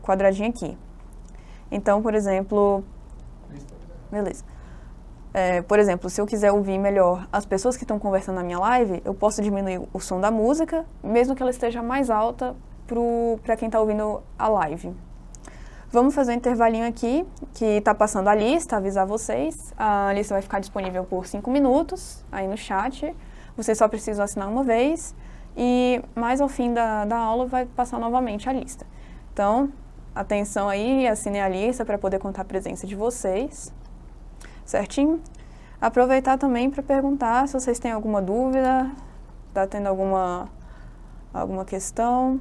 Speaker 1: quadradinho aqui. Então, por exemplo... Beleza. Por exemplo, se eu quiser ouvir melhor as pessoas que estão conversando na minha live, eu posso diminuir o som da música, mesmo que ela esteja mais alta para quem está ouvindo a live. Vamos fazer um intervalinho aqui, que está passando a lista, avisar vocês. A lista vai ficar disponível por 5 minutos, aí no chat. Vocês só precisam assinar uma vez e mais ao fim da aula vai passar novamente a lista. Então, atenção aí, assinem a lista para poder contar a presença de vocês. Certinho? Aproveitar também para perguntar se vocês têm alguma dúvida, está tendo alguma questão.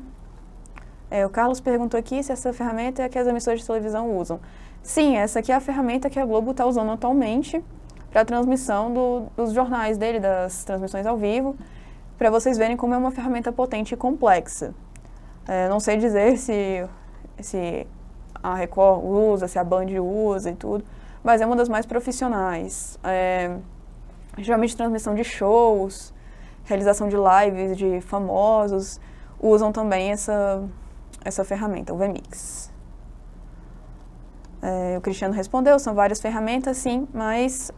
Speaker 1: O Carlos perguntou aqui se essa ferramenta é a que as emissoras de televisão usam. Sim, essa aqui é a ferramenta que a Globo está usando atualmente para a transmissão dos jornais dele, das transmissões ao vivo, para vocês verem como é uma ferramenta potente e complexa. Não sei dizer se a Record usa, se a Band usa e tudo, mas é uma das mais profissionais. Geralmente transmissão de shows, realização de lives de famosos, usam também essa ferramenta, o vMix. O Cristiano respondeu, são várias ferramentas, sim, mas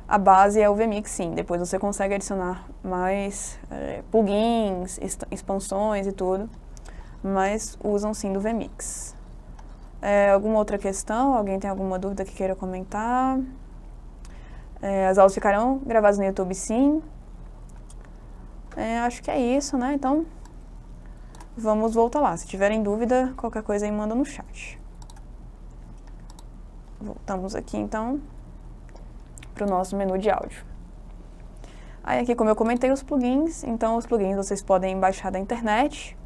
Speaker 1: a base é o vMix, sim. Depois você consegue adicionar mais plugins, expansões e tudo, mas usam sim do vMix. Alguma outra questão? Alguém tem alguma dúvida que queira comentar? As aulas ficarão gravadas no YouTube, sim. Acho que é isso, né? Então, vamos voltar lá. Se tiverem dúvida, qualquer coisa aí manda no chat. Voltamos aqui, então, para o nosso menu de áudio. Aí aqui, como eu comentei, os plugins. Então, os plugins vocês podem baixar da internet.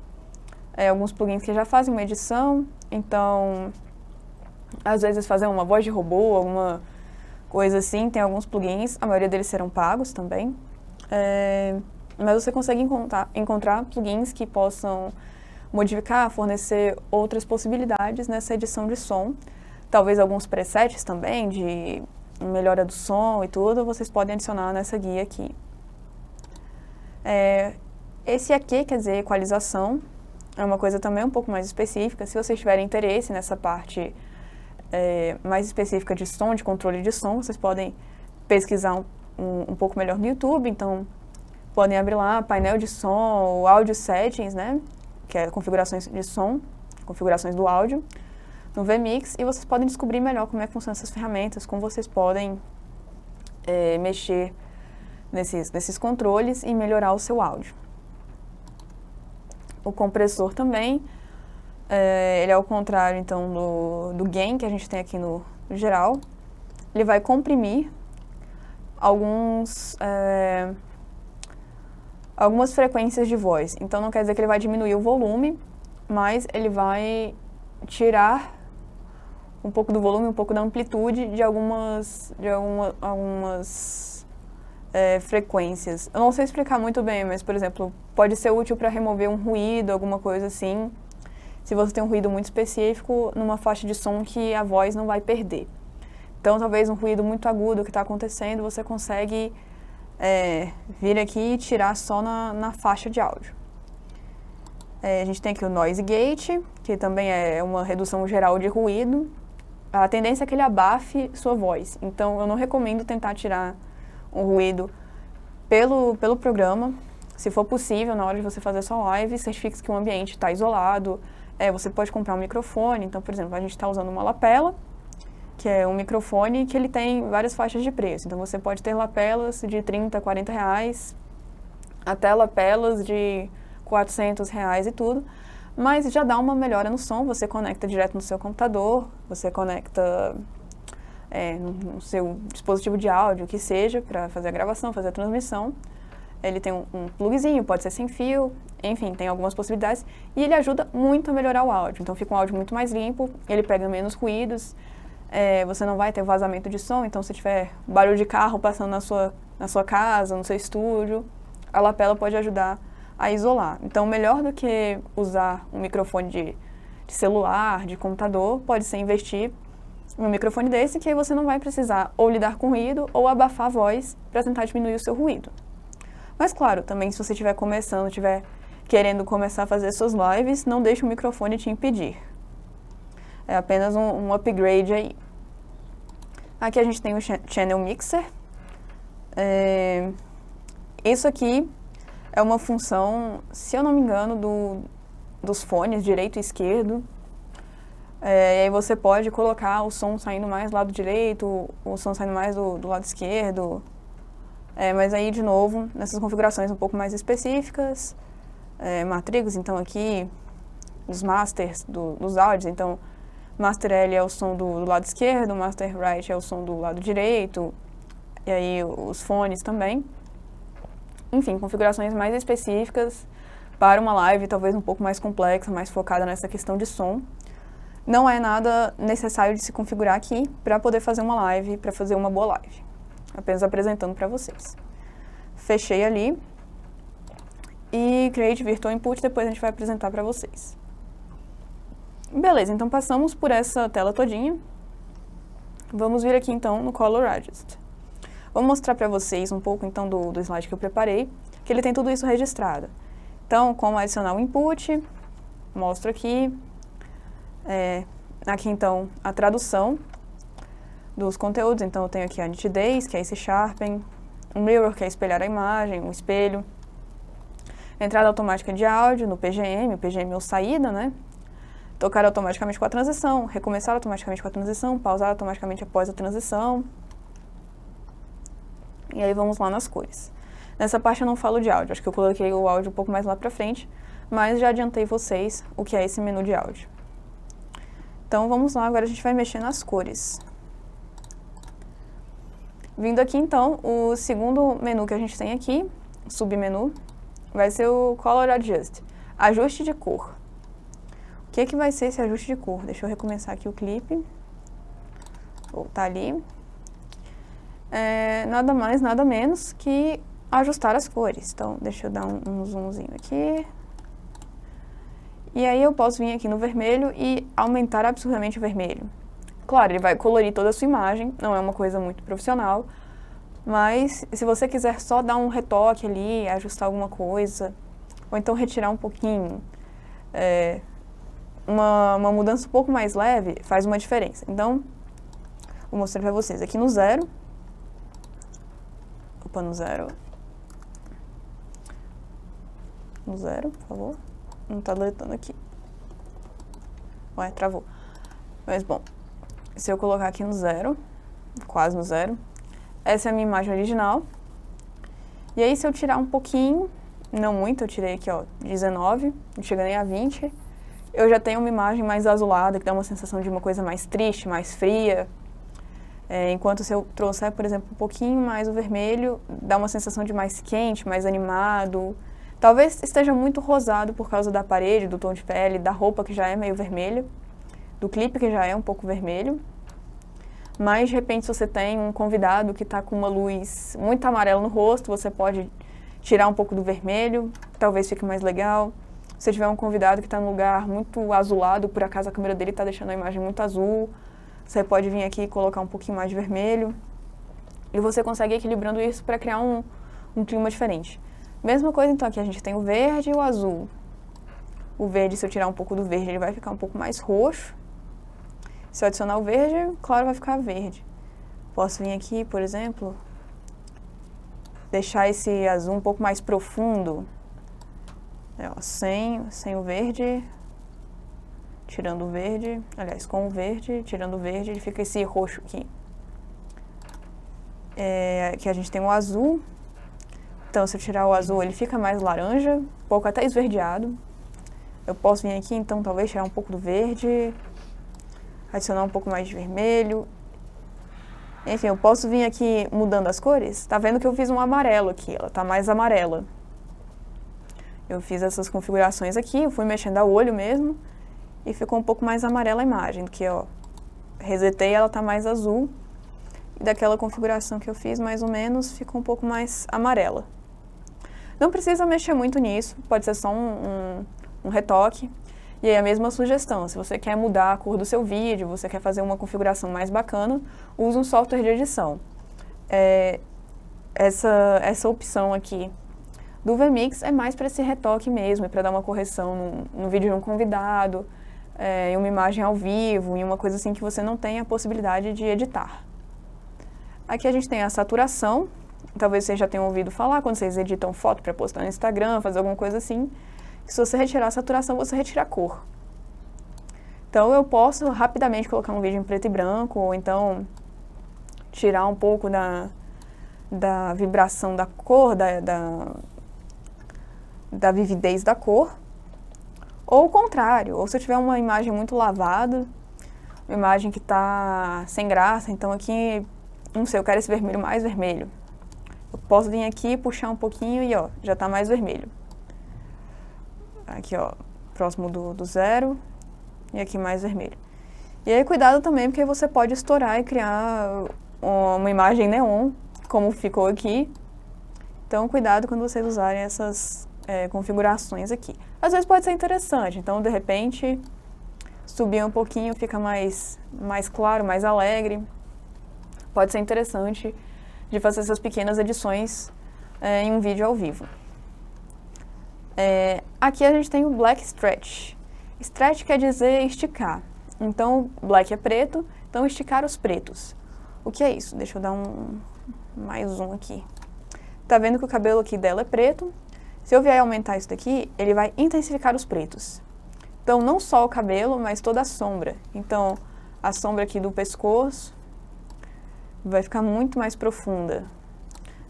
Speaker 1: Alguns plugins que já fazem uma edição. Então, às vezes fazer uma voz de robô, alguma coisa assim. Tem alguns plugins, a maioria deles serão pagos também. Mas você consegue encontrar plugins que possam modificar, fornecer outras possibilidades nessa edição de som. Talvez alguns presets também, de melhora do som e tudo, vocês podem adicionar nessa guia aqui. Esse aqui quer dizer equalização, é uma coisa também um pouco mais específica. Se vocês tiverem interesse nessa parte mais específica de som, de controle de som, vocês podem pesquisar um pouco melhor no YouTube. Então, podem abrir lá painel de som, áudio settings, né? Que é configurações de som, configurações do áudio, no vMix. E vocês podem descobrir melhor como é que funcionam essas ferramentas, como vocês podem mexer nesses controles e melhorar o seu áudio. O compressor também, ele é ao contrário então do gain que a gente tem aqui no geral. Ele vai comprimir algumas frequências de voz. Então não quer dizer que ele vai diminuir o volume, mas ele vai tirar um pouco do volume, um pouco da amplitude de algumas frequências. Eu não sei explicar muito bem, mas, por exemplo, pode ser útil para remover um ruído, alguma coisa assim, se você tem um ruído muito específico numa faixa de som que a voz não vai perder. Então, talvez um ruído muito agudo que está acontecendo, você consegue vir aqui e tirar só na faixa de áudio. A gente tem aqui o Noise Gate, que também é uma redução geral de ruído. A tendência é que ele abafe sua voz. Então, eu não recomendo tentar tirar um ruído pelo programa. Se for possível, na hora de você fazer sua live, certifique que o ambiente está isolado. Você pode comprar um microfone. Então, por exemplo, a gente está usando uma lapela, que é um microfone que ele tem várias faixas de preço. Então, você pode ter lapelas de 30, 40 reais, até lapelas de 400 reais e tudo. Mas já dá uma melhora no som, você conecta direto no seu computador, você conecta no seu dispositivo de áudio, que seja, para fazer a gravação, fazer a transmissão. Ele tem um plugzinho, pode ser sem fio, enfim, tem algumas possibilidades. E ele ajuda muito a melhorar o áudio, então fica um áudio muito mais limpo, ele pega menos ruídos, você não vai ter vazamento de som, então se tiver barulho de carro passando na sua casa, no seu estúdio, a lapela pode ajudar a isolar. Então, melhor do que usar um microfone de celular, de computador, pode ser investir em um microfone desse, que aí você não vai precisar ou lidar com ruído ou abafar a voz para tentar diminuir o seu ruído. Mas, claro, também se você estiver começando, estiver querendo começar a fazer suas lives, não deixe o microfone te impedir. É apenas um upgrade aí. Aqui a gente tem o Channel Mixer. Isso aqui é uma função, se eu não me engano, dos fones direito e esquerdo. E aí você pode colocar o som saindo mais do lado direito, o som saindo mais do lado esquerdo. Mas aí, de novo, nessas configurações um pouco mais específicas, matrix, então aqui, os masters dos áudios, então, master L é o som do lado esquerdo, master right é o som do lado direito, e aí os fones também. Enfim, configurações mais específicas para uma live talvez um pouco mais complexa, mais focada nessa questão de som. Não é nada necessário de se configurar aqui para poder fazer uma live, para fazer uma boa live. Apenas apresentando para vocês. Fechei ali. E Create Virtual Input, depois a gente vai apresentar para vocês. Beleza, então passamos por essa tela todinha. Vamos vir aqui então no Color Adjust. Vou mostrar para vocês um pouco então do slide que eu preparei, que ele tem tudo isso registrado. Então, como adicionar o input, mostro aqui. Aqui então a tradução dos conteúdos, então eu tenho aqui a nitidez, que é esse sharpen, o mirror, que é espelhar a imagem, o espelho, entrada automática de áudio no PGM, o PGM ou saída, né? Tocar automaticamente com a transição, recomeçar automaticamente com a transição, pausar automaticamente após a transição. E aí vamos lá nas cores. Nessa parte eu não falo de áudio, acho que eu coloquei o áudio um pouco mais lá pra frente, mas já adiantei vocês o que é esse menu de áudio. Então vamos lá, agora a gente vai mexer nas cores. Vindo aqui então, o segundo menu que a gente tem aqui, submenu, vai ser o Color Adjust, ajuste de cor. O que vai ser esse ajuste de cor? Deixa eu recomeçar aqui o clipe. Voltar ali. Nada mais, nada menos que ajustar as cores. Então, deixa eu dar um zoomzinho aqui. E aí eu posso vir aqui no vermelho e aumentar absurdamente o vermelho. Claro, ele vai colorir toda a sua imagem, não é uma coisa muito profissional, mas se você quiser só dar um retoque ali, ajustar alguma coisa, ou então retirar um pouquinho, uma mudança um pouco mais leve faz uma diferença. Então, vou mostrar para vocês aqui no zero. Opa, no zero. No zero, por favor. Não tá deletando aqui. Ué, travou. Mas, bom, se eu colocar aqui no zero, quase no zero, essa é a minha imagem original. E aí, se eu tirar um pouquinho, não muito, eu tirei aqui, ó, 19, não chega nem a 20, eu já tenho uma imagem mais azulada, que dá uma sensação de uma coisa mais triste, mais fria. Enquanto se eu trouxer, por exemplo, um pouquinho mais o vermelho, dá uma sensação de mais quente, mais animado. Talvez esteja muito rosado por causa da parede, do tom de pele, da roupa que já é meio vermelha, do clipe que já é um pouco vermelho. Mas, de repente, se você tem um convidado que está com uma luz muito amarela no rosto, você pode tirar um pouco do vermelho, talvez fique mais legal. Se tiver um convidado que está num lugar muito azulado, por acaso a câmera dele está deixando a imagem muito azul, você pode vir aqui e colocar um pouquinho mais de vermelho. E você consegue ir equilibrando isso para criar um clima diferente. Mesma coisa, então, aqui a gente tem o verde e o azul. O verde, se eu tirar um pouco do verde, ele vai ficar um pouco mais roxo. Se eu adicionar o verde, claro, vai ficar verde. Posso vir aqui, por exemplo, deixar esse azul um pouco mais profundo. Sem o verde, tirando o verde, aliás, com o verde, tirando o verde, ele fica esse roxo aqui. Aqui a gente tem o azul, então se eu tirar o azul ele fica mais laranja, um pouco até esverdeado. Eu posso vir aqui, então, talvez tirar um pouco do verde, adicionar um pouco mais de vermelho. Enfim, eu posso vir aqui mudando as cores. Tá vendo que eu fiz um amarelo aqui, ela tá mais amarela. Eu fiz essas configurações aqui, eu fui mexendo a olho mesmo e ficou um pouco mais amarela a imagem, do que, ó, resetei, ela tá mais azul. E daquela configuração que eu fiz, mais ou menos, ficou um pouco mais amarela. Não precisa mexer muito nisso, pode ser só um retoque. E aí a mesma sugestão, se você quer mudar a cor do seu vídeo, você quer fazer uma configuração mais bacana, use um software de edição. Essa opção aqui do VMix é mais para esse retoque mesmo, para dar uma correção no vídeo de um convidado, em uma imagem ao vivo, em uma coisa assim que você não tem a possibilidade de editar. Aqui a gente tem a saturação, talvez vocês já tenham ouvido falar quando vocês editam foto para postar no Instagram, fazer alguma coisa assim. Se você retirar a saturação, você retira a cor. Então, eu posso rapidamente colocar um vídeo em preto e branco, ou então tirar um pouco da vibração da cor, da vividez da cor. Ou o contrário, ou se eu tiver uma imagem muito lavada, uma imagem que está sem graça, então aqui, não sei, eu quero esse vermelho mais vermelho. Eu posso vir aqui, puxar um pouquinho e, ó, já está mais vermelho. Aqui, ó, próximo do zero, e aqui mais vermelho. E aí, cuidado também, porque você pode estourar e criar uma imagem neon, como ficou aqui. Então, cuidado quando vocês usarem essas configurações aqui. Às vezes pode ser interessante, então, de repente, subir um pouquinho, fica mais claro, mais alegre. Pode ser interessante de fazer essas pequenas edições em um vídeo ao vivo. Aqui a gente tem o Black Stretch. Stretch quer dizer esticar. Então, black é preto, então esticar os pretos. O que é isso? Deixa eu dar mais um aqui. Tá vendo que o cabelo aqui dela é preto? Se eu vier aumentar isso daqui, ele vai intensificar os pretos. Então, não só o cabelo, mas toda a sombra. Então, a sombra aqui do pescoço vai ficar muito mais profunda.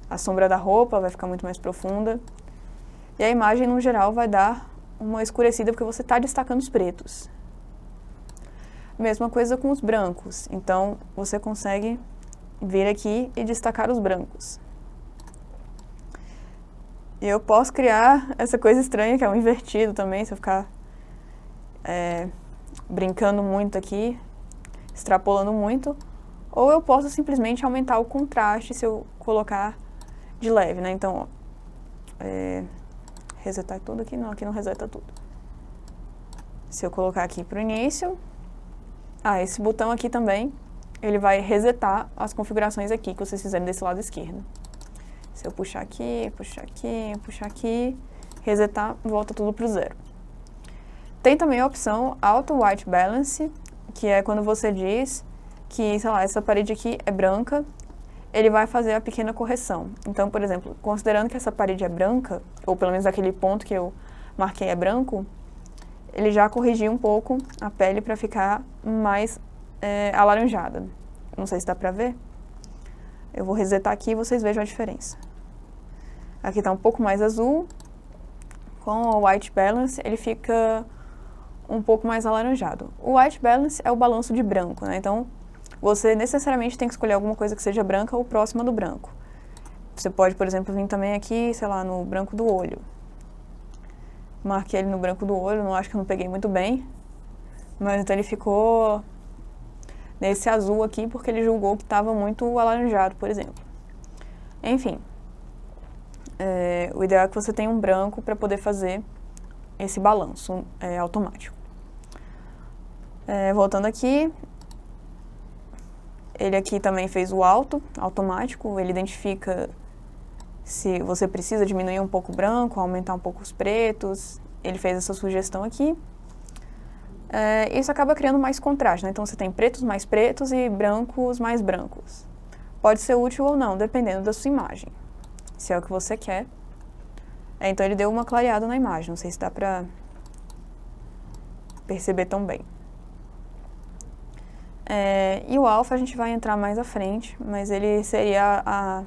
Speaker 1: A sombra da roupa vai ficar muito mais profunda. E a imagem, no geral, vai dar uma escurecida porque você está destacando os pretos. Mesma coisa com os brancos. Então, você consegue vir aqui e destacar os brancos. E eu posso criar essa coisa estranha, que é um invertido também, se eu ficar brincando muito aqui, extrapolando muito. Ou eu posso simplesmente aumentar o contraste se eu colocar de leve, né? Então, ó, resetar tudo aqui? Não, aqui não reseta tudo. Se eu colocar aqui para o início... esse botão aqui também, ele vai resetar as configurações aqui que vocês fizerem desse lado esquerdo. Se eu puxar aqui, puxar aqui, puxar aqui, resetar, volta tudo para o zero. Tem também a opção Auto White Balance, que é quando você diz que, sei lá, essa parede aqui é branca, ele vai fazer a pequena correção. Então, por exemplo, considerando que essa parede é branca, ou pelo menos aquele ponto que eu marquei é branco, ele já corrigiu um pouco a pele para ficar mais alaranjada. Não sei se dá para ver. Eu vou resetar aqui e vocês vejam a diferença. Aqui está um pouco mais azul. Com o white balance, ele fica um pouco mais alaranjado. O white balance é o balanço de branco, né? Então, você necessariamente tem que escolher alguma coisa que seja branca ou próxima do branco. Você pode, por exemplo, vir também aqui, sei lá, no branco do olho. Marquei ele no branco do olho, não acho que eu não peguei muito bem. Mas então ele ficou nesse azul aqui porque ele julgou que estava muito alaranjado, por exemplo. Enfim, o ideal é que você tenha um branco para poder fazer esse balanço automático. Voltando aqui, ele aqui também fez o automático, ele identifica se você precisa diminuir um pouco o branco, aumentar um pouco os pretos, ele fez essa sugestão aqui. Isso acaba criando mais contraste, né? Então você tem pretos mais pretos e brancos mais brancos. Pode ser útil ou não, dependendo da sua imagem, se é o que você quer. Então ele deu uma clareada na imagem, não sei se dá pra perceber tão bem. E o alfa a gente vai entrar mais à frente, mas ele seria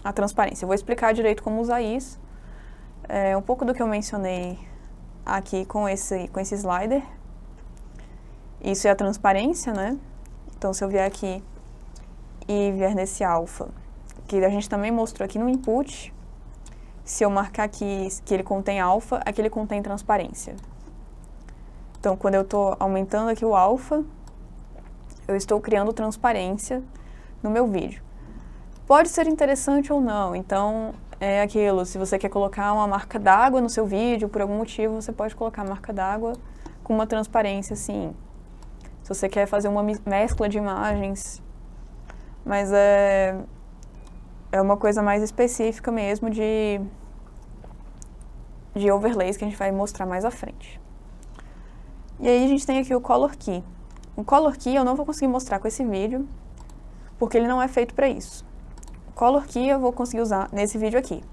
Speaker 1: a transparência. Eu vou explicar direito como usar isso. Um pouco do que eu mencionei aqui com esse slider. Isso é a transparência, né? Então se eu vier aqui e vier nesse alfa, que a gente também mostrou aqui no input, se eu marcar aqui que ele contém alfa, aqui ele contém transparência. Então quando eu estou aumentando aqui o alfa, eu estou criando transparência no meu vídeo. Pode ser interessante ou não, então é aquilo, se você quer colocar uma marca d'água no seu vídeo, por algum motivo, você pode colocar a marca d'água com uma transparência assim. Se você quer fazer uma mescla de imagens, mas é uma coisa mais específica mesmo de overlays que a gente vai mostrar mais à frente. E aí a gente tem aqui o Color Key. O Color Key eu não vou conseguir mostrar com esse vídeo, porque ele não é feito para isso. O Color Key eu vou conseguir usar nesse vídeo aqui.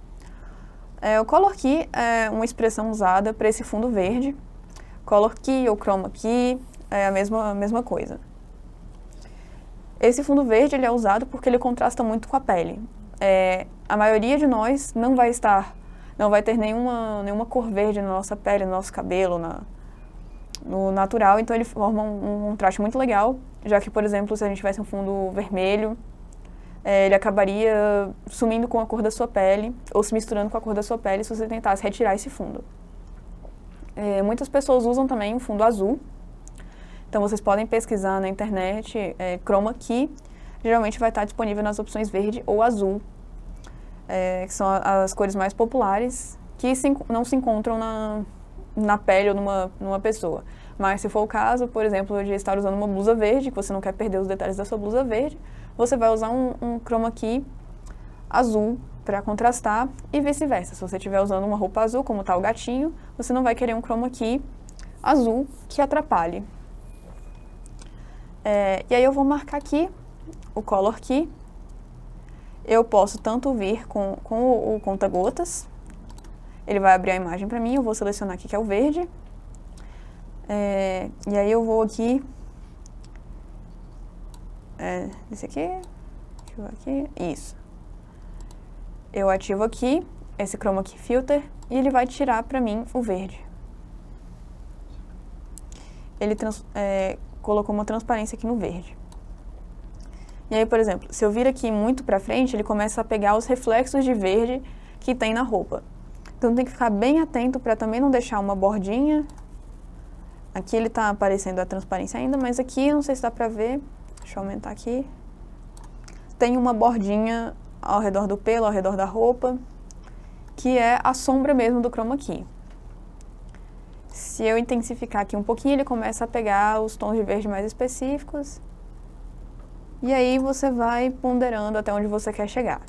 Speaker 1: O Color Key é uma expressão usada para esse fundo verde. Color Key ou Chroma Key é a mesma coisa. Esse fundo verde ele é usado porque ele contrasta muito com a pele. A maioria de nós não vai ter nenhuma cor verde na nossa pele, no nosso cabelo, no natural, então ele forma um contraste muito legal, já que, por exemplo, se a gente tivesse um fundo vermelho, ele acabaria sumindo com a cor da sua pele, ou se misturando com a cor da sua pele se você tentasse retirar esse fundo. Muitas pessoas usam também um fundo azul, então vocês podem pesquisar na internet Chroma Key, geralmente vai estar disponível nas opções verde ou azul, que são as cores mais populares, que não se encontram na pele ou numa pessoa. Mas se for o caso, por exemplo, de estar usando uma blusa verde, que você não quer perder os detalhes da sua blusa verde, você vai usar um Chroma Key azul para contrastar e vice-versa. Se você estiver usando uma roupa azul, como está o gatinho, você não vai querer um Chroma Key azul que atrapalhe. E aí eu vou marcar aqui o Color Key. Eu posso tanto vir com o conta-gotas. Ele vai abrir a imagem para mim, eu vou selecionar aqui que é o verde. E aí eu vou aqui... esse aqui, ativo aqui, isso. Eu ativo aqui esse Chroma Key Filter e ele vai tirar para mim o verde. Ele colocou uma transparência aqui no verde. E aí, por exemplo, se eu vir aqui muito para frente, ele começa a pegar os reflexos de verde que tem na roupa. Então tem que ficar bem atento para também não deixar uma bordinha. Aqui ele está aparecendo a transparência ainda, mas aqui, não sei se dá para ver, deixa eu aumentar aqui. Tem uma bordinha ao redor do pelo, ao redor da roupa, que é a sombra mesmo do Chroma Key. Se eu intensificar aqui um pouquinho, ele começa a pegar os tons de verde mais específicos. E aí você vai ponderando até onde você quer chegar.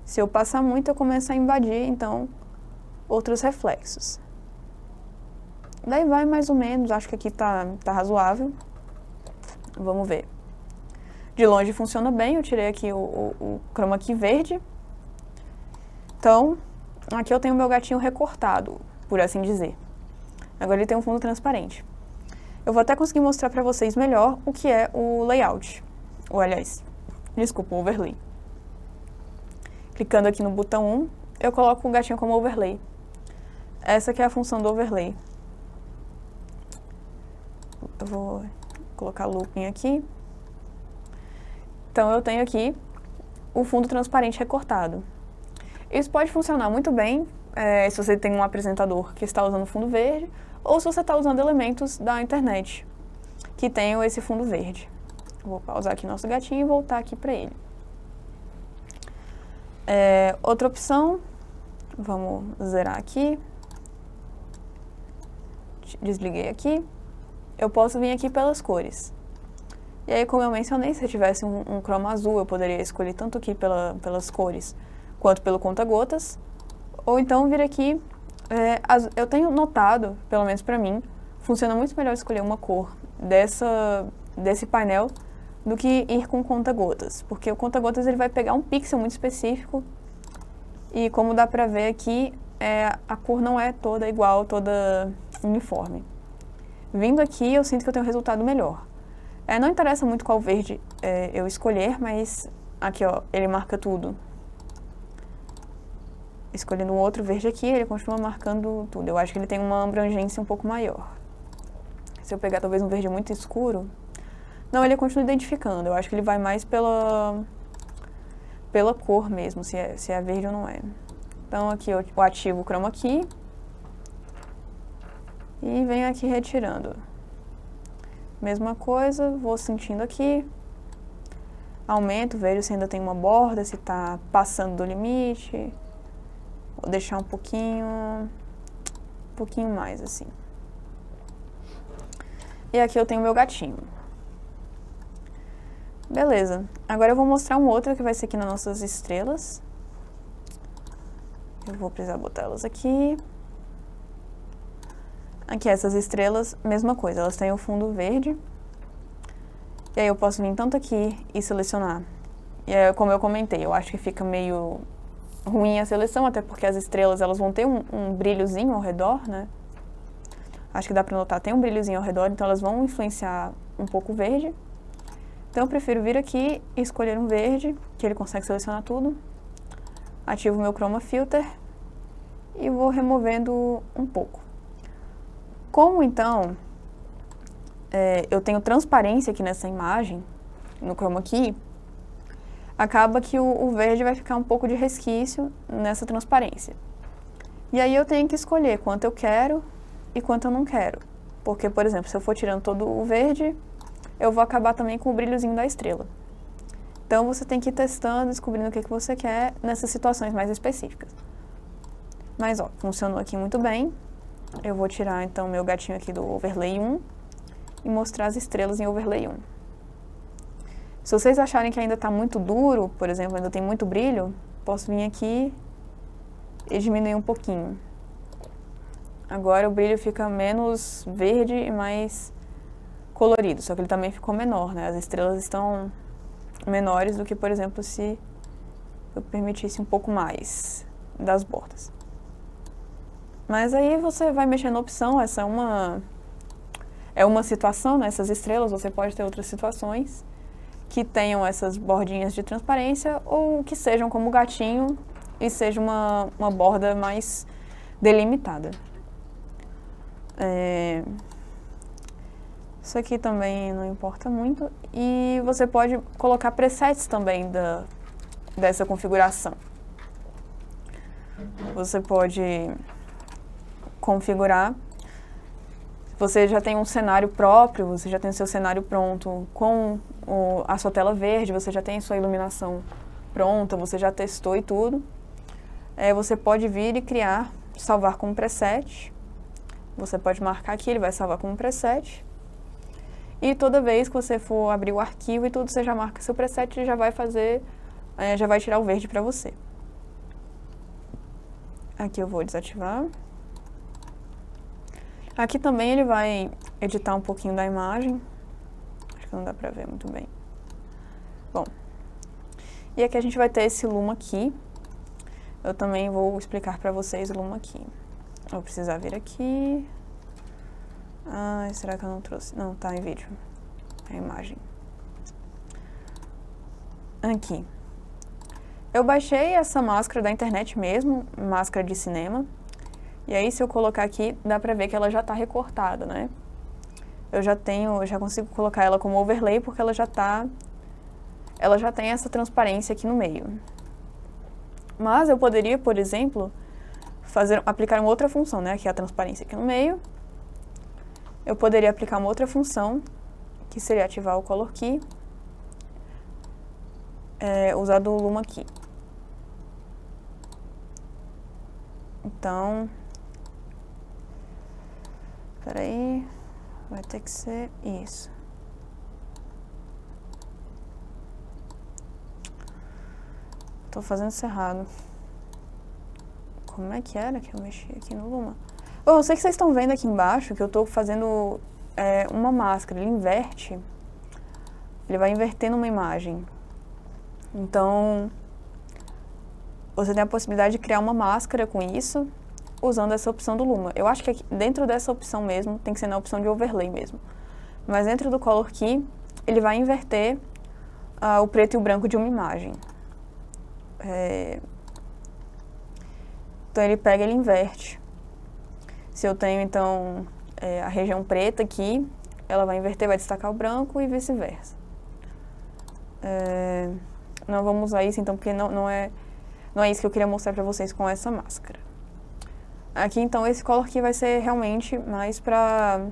Speaker 1: Se eu passar muito, eu começo a invadir, então, outros reflexos. Daí vai mais ou menos, acho que aqui tá razoável. Vamos ver. De longe funciona bem, eu tirei aqui o Chroma Key verde. Então, aqui eu tenho o meu gatinho recortado, por assim dizer. Agora ele tem um fundo transparente. Eu vou até conseguir mostrar para vocês melhor o que é o layout. Ou, aliás, desculpa, o overlay. Clicando aqui no botão 1, eu coloco o gatinho como overlay. Essa que é a função do overlay. Eu vou colocar looping aqui. Então eu tenho aqui o fundo transparente recortado. Isso pode funcionar muito bem se você tem um apresentador que está usando fundo verde ou se você está usando elementos da internet que tenham esse fundo verde. Vou pausar aqui nosso gatinho e voltar aqui para ele. Outra opção, vamos zerar aqui. Desliguei aqui. Eu posso vir aqui pelas cores. E aí, como eu mencionei, se eu tivesse um croma azul, eu poderia escolher tanto aqui pelas cores quanto pelo conta-gotas. Ou então vir aqui. Eu tenho notado, pelo menos para mim, funciona muito melhor escolher uma cor desse painel do que ir com conta-gotas. Porque o conta-gotas ele vai pegar um pixel muito específico. E como dá pra ver aqui, a cor não é toda igual, toda uniforme. Vindo aqui, eu sinto que eu tenho um resultado melhor. Não interessa muito qual verde eu escolher, mas aqui, ó, ele marca tudo. Escolhendo um outro verde aqui, ele continua marcando tudo. Eu acho que ele tem uma abrangência um pouco maior. Se eu pegar talvez um verde muito escuro... Não, ele continua identificando. Eu acho que ele vai mais pela cor mesmo, se é verde ou não é. Então aqui eu ativo o chroma key. E venho aqui retirando. Mesma coisa, vou sentindo aqui. Aumento, vejo se ainda tem uma borda, se está passando do limite. Vou deixar um pouquinho mais assim. E aqui eu tenho o meu gatinho. Beleza. Agora eu vou mostrar um outro que vai ser aqui nas nossas estrelas. Eu vou precisar botar elas aqui. Aqui, essas estrelas, mesma coisa, elas têm o fundo verde. E aí eu posso vir tanto aqui e selecionar. E aí, como eu comentei, eu acho que fica meio ruim a seleção, até porque as estrelas elas vão ter um brilhozinho ao redor, né? Acho que dá pra notar, tem um brilhozinho ao redor, então elas vão influenciar um pouco o verde. Então eu prefiro vir aqui e escolher um verde, que ele consegue selecionar tudo. Ativo o meu Chroma Filter e vou removendo um pouco. Como então eu tenho transparência aqui nessa imagem, no Chroma Key, acaba que o verde vai ficar um pouco de resquício nessa transparência. E aí eu tenho que escolher quanto eu quero e quanto eu não quero. Porque, por exemplo, se eu for tirando todo o verde, eu vou acabar também com o brilhozinho da estrela. Então você tem que ir testando, descobrindo o que você quer nessas situações mais específicas. Mas ó, funcionou aqui muito bem. Eu vou tirar então meu gatinho aqui do Overlay 1 e mostrar as estrelas em Overlay 1. Se vocês acharem que ainda está muito duro, por exemplo, ainda tem muito brilho, posso vir aqui e diminuir um pouquinho. Agora o brilho fica menos verde e mais colorido, só que ele também ficou menor, né? As estrelas estão menores do que, por exemplo, se eu permitisse um pouco mais das bordas. Mas aí você vai mexer na opção, essa é uma situação, né? Essas estrelas, você pode ter outras situações que tenham essas bordinhas de transparência ou que sejam como o gatinho e seja uma borda mais delimitada. Isso aqui também não importa muito. E você pode colocar presets também dessa configuração. Você pode configurar. Você já tem um cenário próprio, você já tem o seu cenário pronto com a sua tela verde, você já tem a sua iluminação pronta, você já testou e tudo. Você pode vir e criar, salvar como preset. Você pode marcar aqui, ele vai salvar como preset. E toda vez que você for abrir o arquivo e tudo, você já marca seu preset e já vai fazer, já vai tirar o verde para você. Aqui eu vou desativar. Aqui também ele vai editar um pouquinho da imagem. Acho que não dá pra ver muito bem. Bom, e aqui a gente vai ter esse Luma aqui. Eu também vou explicar pra vocês o Luma aqui. Vou precisar vir aqui. Será que eu não trouxe? Não, tá em vídeo. É a imagem. Aqui. Eu baixei essa máscara da internet mesmo, máscara de cinema. E aí, se eu colocar aqui, dá pra ver que ela já tá recortada, né? Eu já consigo colocar ela como overlay porque ela já tem essa transparência aqui no meio. Mas eu poderia, por exemplo, aplicar uma outra função, né? Aqui é a transparência aqui no meio. Eu poderia aplicar uma outra função, que seria ativar o Color Key, usar do Luma aqui. Então, peraí, vai ter que ser isso. Tô fazendo isso errado. Como é que era que eu mexi aqui no Luma? Bom, eu sei que vocês estão vendo aqui embaixo que eu tô fazendo uma máscara. Ele inverte. Ele vai invertendo uma imagem. Então, você tem a possibilidade de criar uma máscara com isso, usando essa opção do Luma. Eu acho que aqui, dentro dessa opção mesmo, tem que ser na opção de overlay mesmo. Mas dentro do Color Key, ele vai inverter o preto e o branco de uma imagem. Então ele pega e ele inverte. Se eu tenho então a região preta aqui, ela vai inverter, vai destacar o branco e vice-versa. Não vamos usar isso então, porque não é isso que eu queria mostrar pra vocês com essa máscara. Aqui então esse Color Key vai ser realmente mais para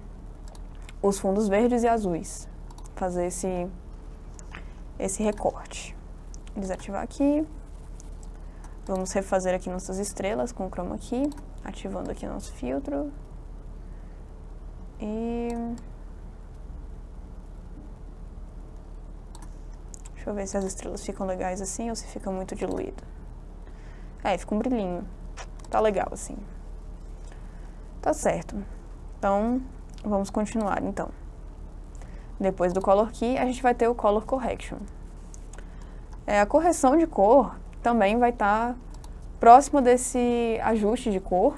Speaker 1: os fundos verdes e azuis. Fazer esse recorte. Desativar aqui. Vamos refazer aqui nossas estrelas com o Chroma Key, ativando aqui nosso filtro. E deixa eu ver se as estrelas ficam legais assim ou se fica muito diluído. Fica um brilhinho. Tá legal assim. Tá certo. Então, vamos continuar então. Depois do Color Key, a gente vai ter o Color Correction. A correção de cor também vai estar próximo desse ajuste de cor.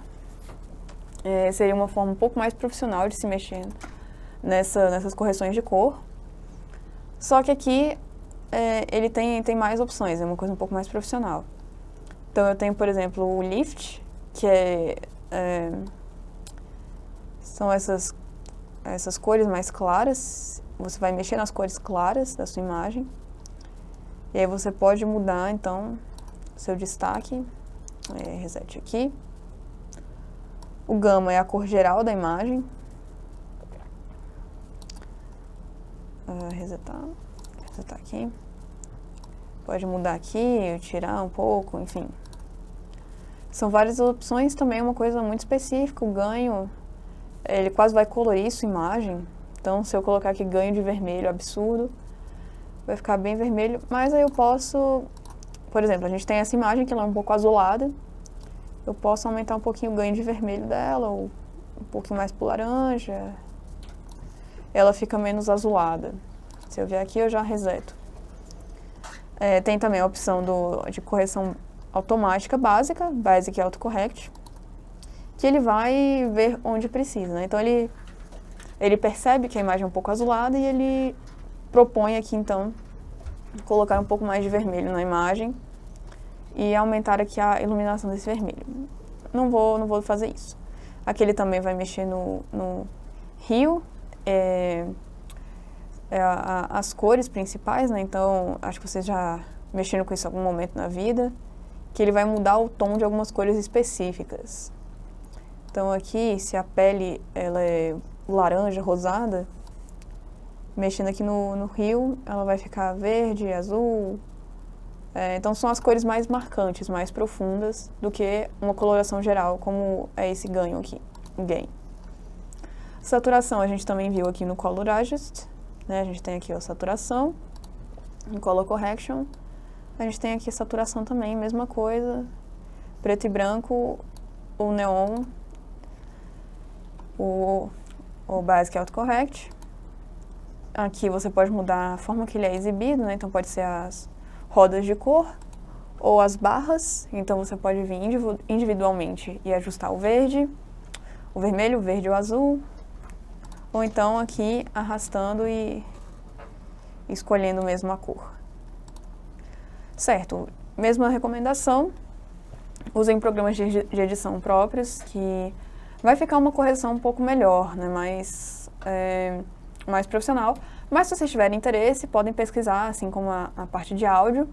Speaker 1: Seria uma forma um pouco mais profissional de se mexer nessas correções de cor. Só que aqui ele tem mais opções, é uma coisa um pouco mais profissional. Então eu tenho, por exemplo, o Lift, que são essas cores mais claras. Você vai mexer nas cores claras da sua imagem. E aí você pode mudar, então, seu destaque. Reset aqui. O Gama é a cor geral da imagem. Resetar aqui. Pode mudar aqui, tirar um pouco, enfim. São várias opções, também uma coisa muito específica. O ganho, ele quase vai colorir sua imagem. Então, se eu colocar aqui ganho de vermelho absurdo, vai ficar bem vermelho. Mas aí eu posso, por exemplo, a gente tem essa imagem que ela é um pouco azulada. Eu posso aumentar um pouquinho o ganho de vermelho dela, ou um pouquinho mais pro laranja. Ela fica menos azulada. Se eu vier aqui, eu já reseto. Tem também a opção de correção automática básica, Basic Autocorrect, que ele vai ver onde precisa, né? Então ele percebe que a imagem é um pouco azulada e ele propõe aqui então colocar um pouco mais de vermelho na imagem e aumentar aqui a iluminação desse vermelho. Não vou fazer isso. Aqui ele também vai mexer no Hue, as cores principais, né? Então, acho que vocês já mexeram com isso em algum momento na vida, que ele vai mudar o tom de algumas cores específicas. Então aqui, se a pele ela é laranja, rosada, mexendo aqui no Hue, ela vai ficar verde, azul. Então são as cores mais marcantes, mais profundas do que uma coloração geral, como é esse ganho aqui, o Gain. Saturação a gente também viu aqui no Color Adjust, né? A gente tem aqui a saturação, no Color Correction. A gente tem aqui a saturação também, mesma coisa, preto e branco, o neon, o Basic Autocorrect. Aqui você pode mudar a forma que ele é exibido, né? Então pode ser as rodas de cor ou as barras. Então você pode vir individualmente e ajustar o verde, o vermelho, o verde ou o azul. Ou então aqui arrastando e escolhendo mesmo a cor. Certo, mesma recomendação, usem programas de edição próprios, que vai ficar uma correção um pouco melhor, né? Mais profissional. Mas se vocês tiverem interesse, podem pesquisar, assim como a parte de áudio,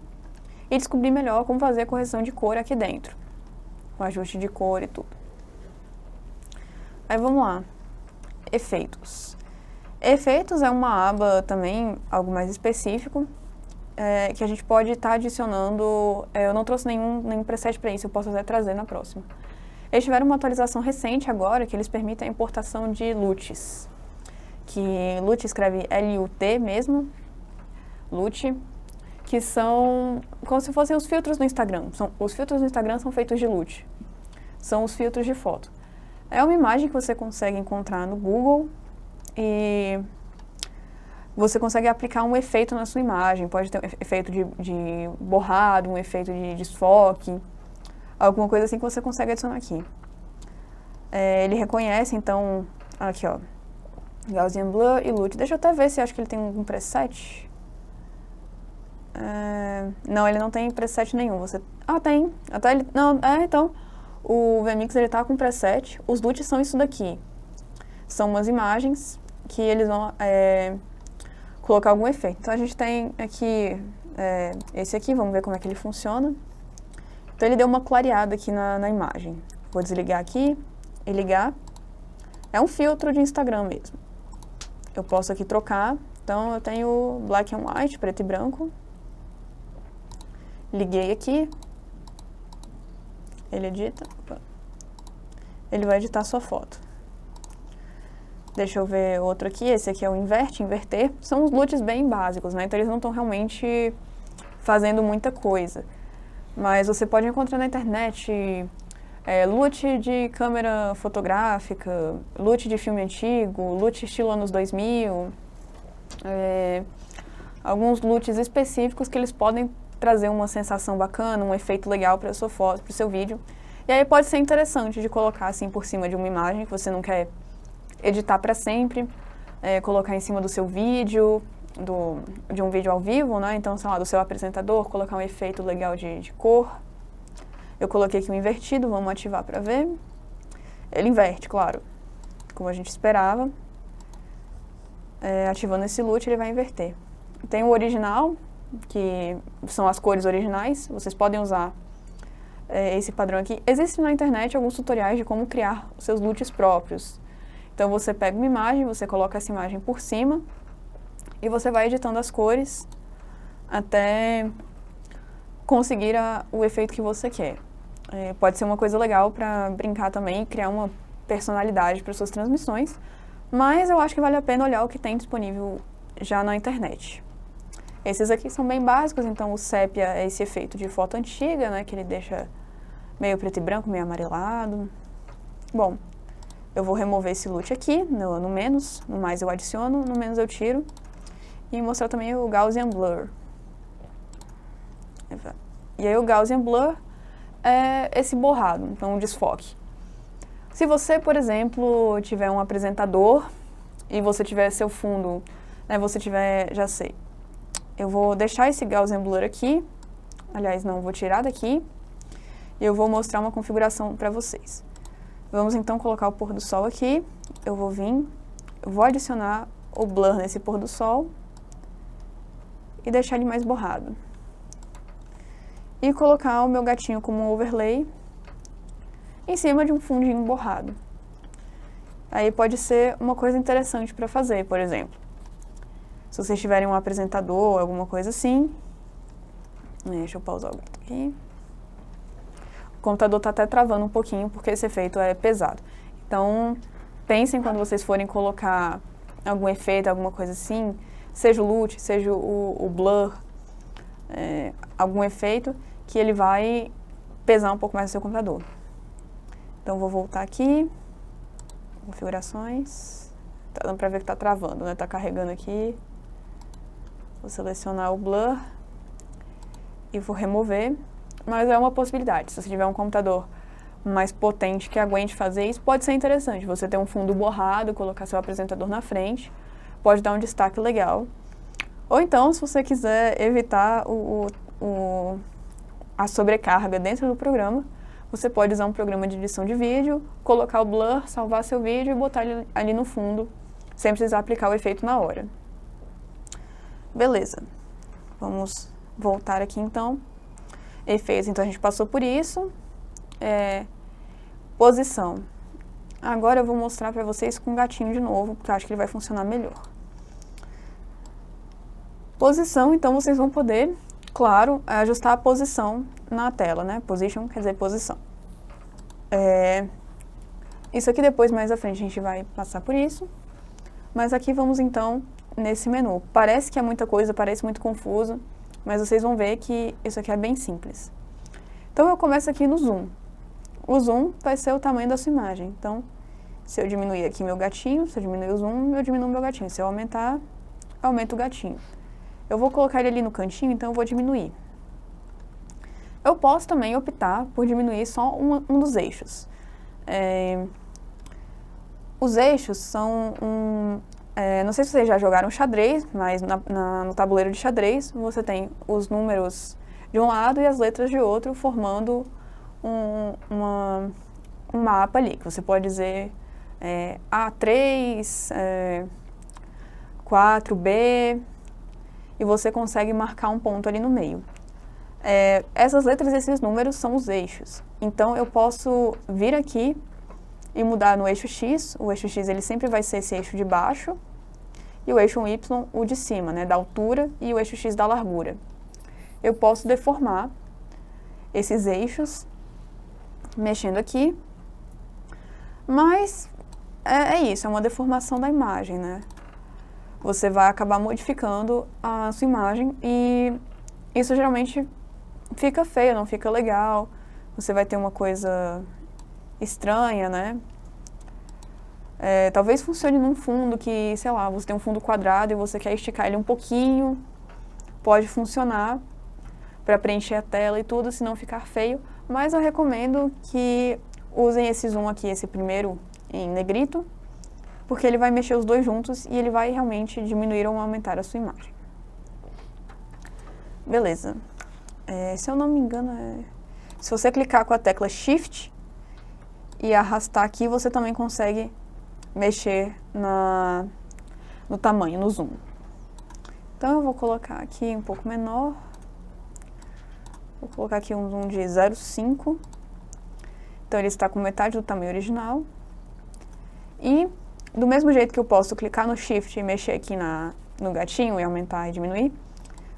Speaker 1: e descobrir melhor como fazer a correção de cor aqui dentro. O ajuste de cor e tudo. Aí vamos lá. Efeitos. Efeitos é uma aba também, algo mais específico, que a gente pode estar adicionando. Eu não trouxe nenhum preset para isso, eu posso até trazer na próxima. Eles tiveram uma atualização recente agora, que eles permitem a importação de LUTs. Que LUT escreve L-U-T mesmo, LUT, que são como se fossem os filtros do Instagram. Os filtros do Instagram são feitos de LUT. São os filtros de foto. É uma imagem que você consegue encontrar no Google e você consegue aplicar um efeito na sua imagem. Pode ter um efeito de borrado, um efeito de desfoque, alguma coisa assim que você consegue adicionar aqui. Ele reconhece, então, aqui ó, Gaussian Blur e LUT. Deixa eu até ver se acho que ele tem algum preset. Não, ele não tem preset nenhum. Tem. Até ele, não, então, o VMix ele tá com preset. Os LUTs são isso daqui. São umas imagens que eles vão colocar algum efeito. Então a gente tem aqui esse aqui, vamos ver como é que ele funciona. Então ele deu uma clareada aqui na imagem. Vou desligar aqui e ligar. É um filtro de Instagram mesmo. Eu posso aqui trocar. Então eu tenho black and white, preto e branco. Liguei aqui. Ele edita. Ele vai editar a sua foto. Deixa eu ver outro aqui. Esse aqui é o inverter. São os LUTs bem básicos, né? Então eles não estão realmente fazendo muita coisa. Mas você pode encontrar na internet LUT de câmera fotográfica, LUT de filme antigo, LUT estilo anos 2000, alguns LUTs específicos que eles podem trazer uma sensação bacana, um efeito legal para a sua foto, para o seu vídeo. E aí pode ser interessante de colocar assim por cima de uma imagem que você não quer editar para sempre, colocar em cima do seu vídeo, de um vídeo ao vivo, né? Então, sei lá, do seu apresentador, colocar um efeito legal de cor. Eu coloquei aqui um invertido, vamos ativar para ver. Ele inverte, claro, como a gente esperava. Ativando esse LUT, ele vai inverter. Tem o original, que são as cores originais. Vocês podem usar esse padrão aqui. Existem na internet alguns tutoriais de como criar os seus LUTs próprios. Então, você pega uma imagem, você coloca essa imagem por cima e você vai editando as cores até conseguir o efeito que você quer. Pode ser uma coisa legal para brincar também, criar uma personalidade para suas transmissões, mas eu acho que vale a pena olhar o que tem disponível já na internet. Esses aqui são bem básicos, então o sépia é esse efeito de foto antiga, né, que ele deixa meio preto e branco, meio amarelado. Bom, eu vou remover esse LUT aqui, no menos, no mais eu adiciono, no menos eu tiro. E mostrar também o Gaussian Blur. E aí o Gaussian Blur é esse borrado, então um desfoque. Se você, por exemplo, tiver um apresentador e você tiver seu fundo, né, você tiver, já sei, eu vou deixar esse Gaussian Blur aqui, aliás, não, vou tirar daqui e eu vou mostrar uma configuração para vocês. Vamos então colocar o pôr do sol aqui, eu vou adicionar o blur nesse pôr do sol e deixar ele mais borrado. E colocar o meu gatinho como um overlay em cima de um fundinho borrado. Aí pode ser uma coisa interessante para fazer, por exemplo. Se vocês tiverem um apresentador, alguma coisa assim. Deixa eu pausar o aqui. O computador está até travando um pouquinho porque esse efeito é pesado. Então, pensem quando vocês forem colocar algum efeito, alguma coisa assim, seja o LUT, seja o blur, algum efeito, que ele vai pesar um pouco mais no seu computador. Então, vou voltar aqui, configurações, tá dando pra ver que tá travando, né? Tá carregando aqui. Vou selecionar o blur e vou remover, mas é uma possibilidade. Se você tiver um computador mais potente que aguente fazer isso, pode ser interessante. Você ter um fundo borrado, colocar seu apresentador na frente, pode dar um destaque legal. Ou então, se você quiser evitar a sobrecarga dentro do programa, você pode usar um programa de edição de vídeo, colocar o blur, salvar seu vídeo e botar ele ali no fundo, sem precisar aplicar o efeito na hora. Beleza. Vamos voltar aqui então. Efeitos, então a gente passou por isso. Posição. Agora eu vou mostrar para vocês com o gatinho de novo, porque eu acho que ele vai funcionar melhor. Posição, então vocês vão poder, claro, ajustar a posição na tela, né? Position quer dizer posição. Isso aqui depois, mais à frente, a gente vai passar por isso. Mas aqui vamos então nesse menu. Parece que é muita coisa, parece muito confuso, mas vocês vão ver que isso aqui é bem simples. Então eu começo aqui no zoom. O zoom vai ser o tamanho da sua imagem. Então, se eu diminuir aqui meu gatinho, se eu diminuir o zoom, eu diminuo meu gatinho. Se eu aumentar, aumento o gatinho. Eu vou colocar ele ali no cantinho, então eu vou diminuir. Eu posso também optar por diminuir só um dos eixos. Os eixos são não sei se vocês já jogaram xadrez, mas no tabuleiro de xadrez você tem os números de um lado e as letras de outro, formando um mapa ali, que você pode dizer A3, 4B, e você consegue marcar um ponto ali no meio. Essas letras e esses números são os eixos. Então eu posso vir aqui e mudar no eixo X. O eixo X ele sempre vai ser esse eixo de baixo, e o eixo Y o de cima, né, da altura, e o eixo X da largura. Eu posso deformar esses eixos mexendo aqui, mas isso, é uma deformação da imagem, né? Você vai acabar modificando a sua imagem e isso geralmente fica feio, não fica legal. Você vai ter uma coisa estranha, né? Talvez funcione num fundo que, sei lá, você tem um fundo quadrado e você quer esticar ele um pouquinho. Pode funcionar para preencher a tela e tudo, se não ficar feio. Mas eu recomendo que usem esse zoom aqui, esse primeiro em negrito, porque ele vai mexer os dois juntos e ele vai realmente diminuir ou aumentar a sua imagem. Beleza. Se eu não me engano, se você clicar com a tecla Shift e arrastar aqui, você também consegue mexer no tamanho, no zoom. Então eu vou colocar aqui um pouco menor. Vou colocar aqui um zoom de 0,5. Então ele está com metade do tamanho original. E do mesmo jeito que eu posso clicar no Shift e mexer aqui no gatinho e aumentar e diminuir,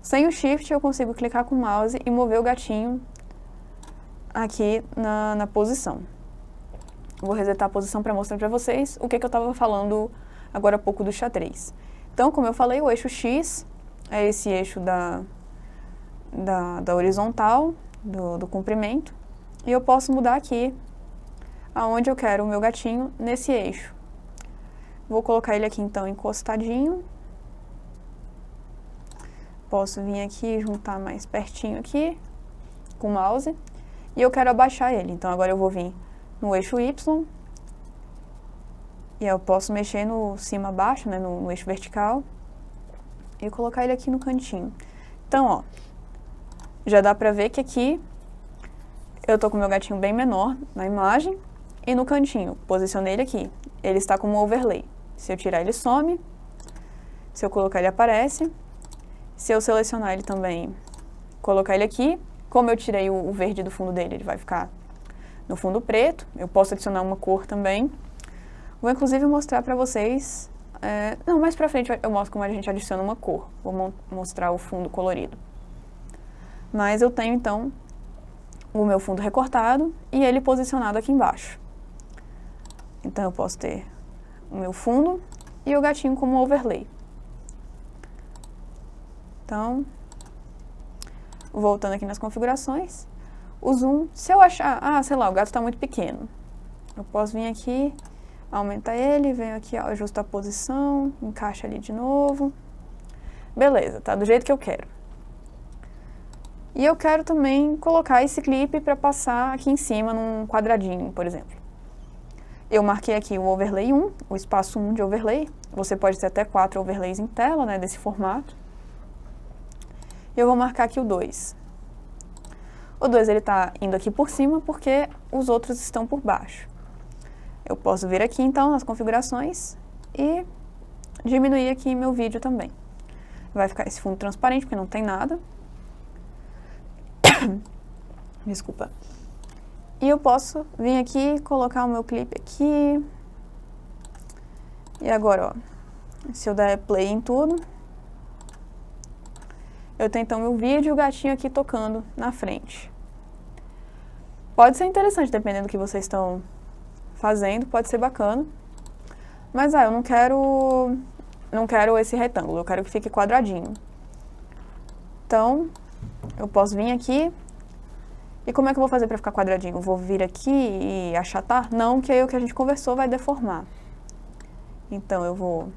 Speaker 1: sem o Shift eu consigo clicar com o mouse e mover o gatinho aqui na posição. Vou resetar a posição para mostrar para vocês o que eu estava falando agora há pouco do xadrez. Então, como eu falei, o eixo X é esse eixo da horizontal, do comprimento, e eu posso mudar aqui aonde eu quero o meu gatinho nesse eixo. Vou colocar ele aqui então encostadinho. Posso vir aqui e juntar mais pertinho aqui com o mouse. E eu quero abaixar ele, então agora eu vou vir no eixo Y. E eu posso mexer no cima-baixo, né, no eixo vertical. E colocar ele aqui no cantinho. Então, ó, já dá pra ver que aqui eu tô com o meu gatinho bem menor na imagem. E no cantinho, posicionei ele aqui. Ele está como overlay. Se eu tirar, ele some. Se eu colocar, ele aparece. Se eu selecionar ele também, colocar ele aqui. Como eu tirei o verde do fundo dele, ele vai ficar no fundo preto. Eu posso adicionar uma cor também. Vou inclusive mostrar para vocês... mais pra frente eu mostro como a gente adiciona uma cor. Vou mostrar o fundo colorido. Mas eu tenho então o meu fundo recortado e ele posicionado aqui embaixo. Então eu posso ter o meu fundo e o gatinho como overlay. Então, voltando aqui nas configurações, o zoom, se eu achar, sei lá, o gato está muito pequeno, eu posso vir aqui, aumentar ele, venho aqui, ó, ajusto a posição, encaixa ali de novo. Beleza, tá do jeito que eu quero. E eu quero também colocar esse clipe para passar aqui em cima num quadradinho, por exemplo. Eu marquei aqui o overlay 1, o espaço 1 de overlay. Você pode ter até 4 overlays em tela, né, desse formato. E eu vou marcar aqui o 2. O 2 ele está indo aqui por cima porque os outros estão por baixo. Eu posso vir aqui então nas configurações e diminuir aqui meu vídeo também. Vai ficar esse fundo transparente porque não tem nada. Desculpa. E eu posso vir aqui, colocar o meu clipe aqui. E agora, ó, se eu der play em tudo, eu tenho então meu vídeo e o gatinho aqui tocando na frente. Pode ser interessante, dependendo do que vocês estão fazendo, pode ser bacana. Mas eu não quero esse retângulo, eu quero que fique quadradinho. Então, eu posso vir aqui. E como é que eu vou fazer para ficar quadradinho? Eu vou vir aqui e achatar? Não, que aí o que a gente conversou vai deformar. Então, eu vou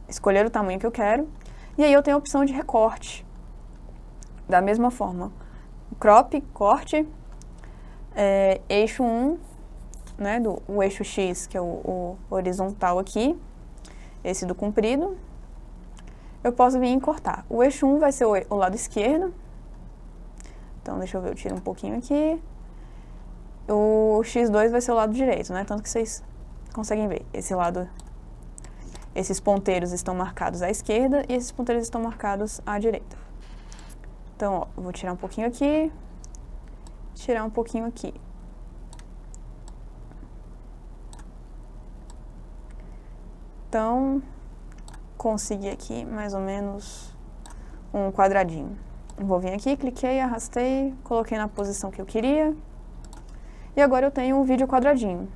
Speaker 1: escolher o tamanho que eu quero. E aí eu tenho a opção de recorte. Da mesma forma. Crop, corte, eixo 1, né, o eixo X, que é o horizontal aqui. Esse do comprido. Eu posso vir e cortar. O eixo 1 vai ser o lado esquerdo. Então, deixa eu ver, eu tiro um pouquinho aqui. O X2 vai ser o lado direito, né? Tanto que vocês conseguem ver. Esse lado, esses ponteiros estão marcados à esquerda e esses ponteiros estão marcados à direita. Então, ó, eu vou tirar um pouquinho aqui, tirar um pouquinho aqui. Então, consegui aqui mais ou menos um quadradinho. Vou vir aqui, cliquei, arrastei, coloquei na posição que eu queria. E agora eu tenho um vídeo quadradinho.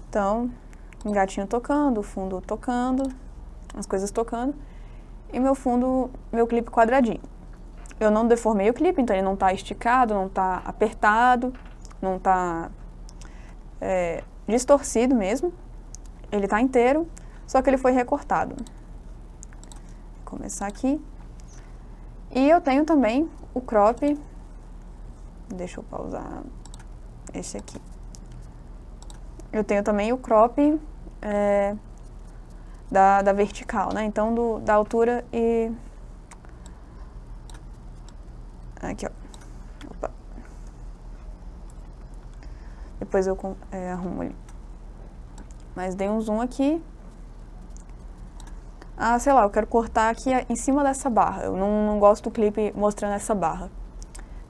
Speaker 1: Então, um gatinho tocando, o fundo tocando, as coisas tocando. E meu fundo, meu clipe quadradinho. Eu não deformei o clipe, então ele não está esticado, não está apertado, não está distorcido mesmo. Ele está inteiro, só que ele foi recortado. Vou começar aqui. E eu tenho também o crop. Deixa eu pausar esse aqui. Eu tenho também o crop da vertical, né? Então, da altura e... Aqui, ó. Opa. Depois eu arrumo ali. Mas dei um zoom aqui. Ah, sei lá, eu quero cortar aqui em cima dessa barra. Eu não gosto do clipe mostrando essa barra.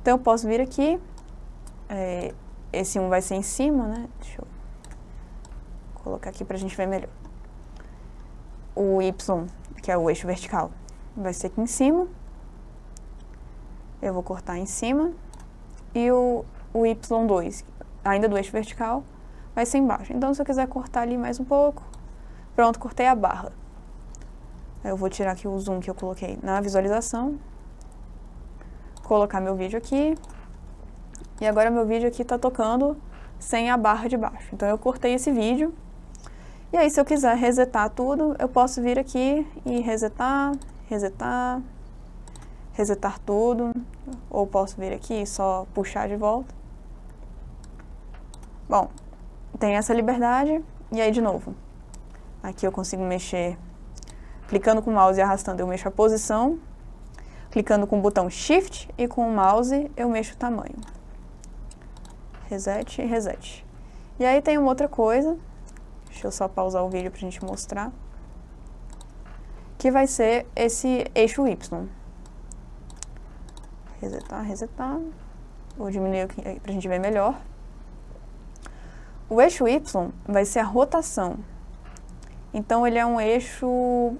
Speaker 1: Então, eu posso vir aqui. Esse um vai ser em cima, né? Deixa eu colocar aqui pra gente ver melhor. O Y, que é o eixo vertical, vai ser aqui em cima. Eu vou cortar em cima. E o Y2, ainda do eixo vertical, vai ser embaixo. Então, se eu quiser cortar ali mais um pouco, pronto, cortei a barra. Eu vou tirar aqui o zoom que eu coloquei na visualização. Colocar meu vídeo aqui. E agora meu vídeo aqui tá tocando sem a barra de baixo. Então, eu cortei esse vídeo. E aí, se eu quiser resetar tudo, eu posso vir aqui e resetar tudo. Ou posso vir aqui e só puxar de volta. Bom, tem essa liberdade. E aí, de novo, aqui eu consigo mexer. Clicando com o mouse e arrastando, eu mexo a posição. Clicando com o botão Shift e com o mouse, eu mexo o tamanho. Reset e reset. E aí tem uma outra coisa. Deixa eu só pausar o vídeo pra gente mostrar. Que vai ser esse eixo Y. Resetar. Vou diminuir aqui pra gente ver melhor. O eixo Y vai ser a rotação. Então, ele é um eixo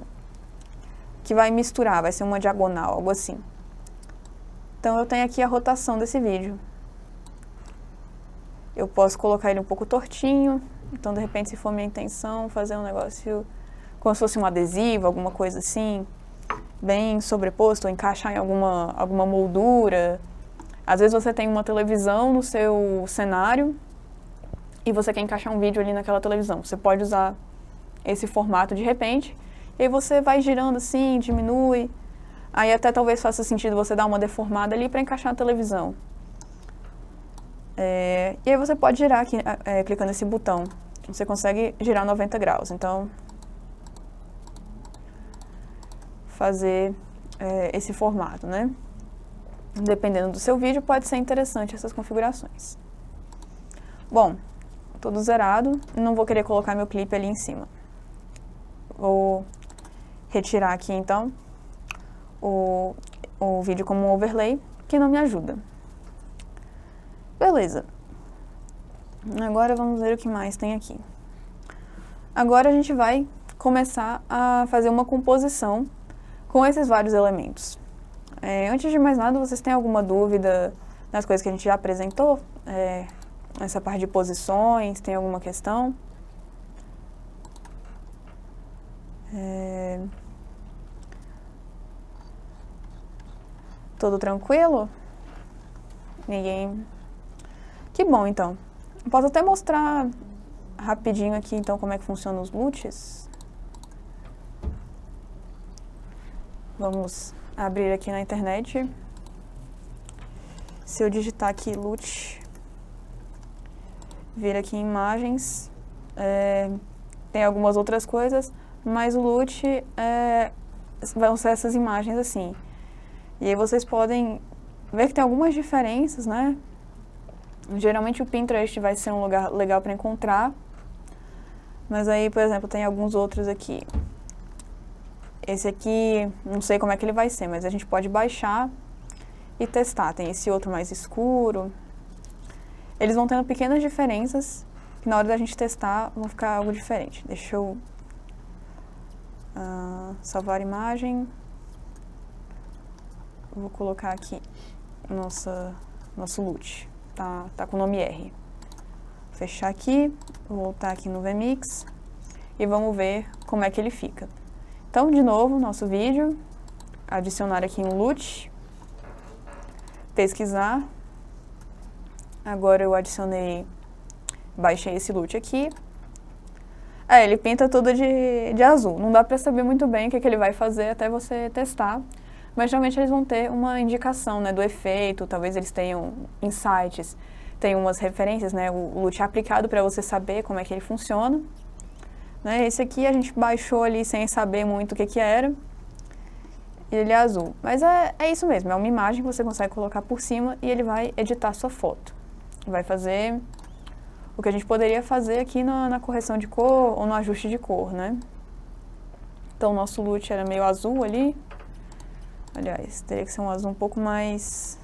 Speaker 1: que vai misturar, vai ser uma diagonal, algo assim. Então, eu tenho aqui a rotação desse vídeo. Eu posso colocar ele um pouco tortinho. Então, de repente, se for minha intenção, fazer um negócio como se fosse um adesivo, alguma coisa assim, bem sobreposto, ou encaixar em alguma moldura. Às vezes, você tem uma televisão no seu cenário e você quer encaixar um vídeo ali naquela televisão. Você pode usar esse formato de repente, e aí você vai girando assim, diminui, aí até talvez faça sentido você dar uma deformada ali para encaixar na televisão. E aí você pode girar aqui, clicando nesse botão, você consegue girar 90 graus, então fazer esse formato, né? Dependendo do seu vídeo, pode ser interessante essas configurações. Bom, tudo zerado, não vou querer colocar meu clipe ali em cima. Vou retirar aqui, então, o vídeo como um overlay, que não me ajuda. Beleza. Agora vamos ver o que mais tem aqui. Agora a gente vai começar a fazer uma composição com esses vários elementos. Antes de mais nada, vocês têm alguma dúvida nas coisas que a gente já apresentou? Essa parte de posições, tem alguma questão? Tudo tranquilo? Ninguém... Que bom, então. Posso até mostrar rapidinho aqui, então, como é que funcionam os LUTs. Vamos abrir aqui na internet. Se eu digitar aqui LUT, vir aqui em imagens, tem algumas outras coisas, mas o LUT vão ser essas imagens assim. E aí vocês podem ver que tem algumas diferenças, né? Geralmente o Pinterest vai ser um lugar legal para encontrar, mas aí, por exemplo, tem alguns outros aqui. Esse aqui, não sei como é que ele vai ser, mas a gente pode baixar e testar. Tem esse outro mais escuro. Eles vão tendo pequenas diferenças que na hora da gente testar vão ficar algo diferente. Deixa eu salvar a imagem. Vou colocar aqui nosso LUT. Tá com o nome R. Fechar aqui, voltar aqui no VMix e vamos ver como é que ele fica. Então, de novo, nosso vídeo, adicionar aqui um LUT, pesquisar. Agora eu baixei esse LUT aqui. Ele pinta tudo de azul. Não dá pra saber muito bem o que ele vai fazer até você testar. Mas geralmente eles vão ter uma indicação, né, do efeito, talvez eles tenham insights, tenham umas referências, né, o LUT aplicado para você saber como é que ele funciona. Né, esse aqui a gente baixou ali sem saber muito o que era, e ele é azul. Mas é isso mesmo, é uma imagem que você consegue colocar por cima e ele vai editar sua foto. Vai fazer o que a gente poderia fazer aqui na correção de cor ou no ajuste de cor, né. Então o nosso LUT era meio azul ali. Aliás, teria que ser um azul um pouco mais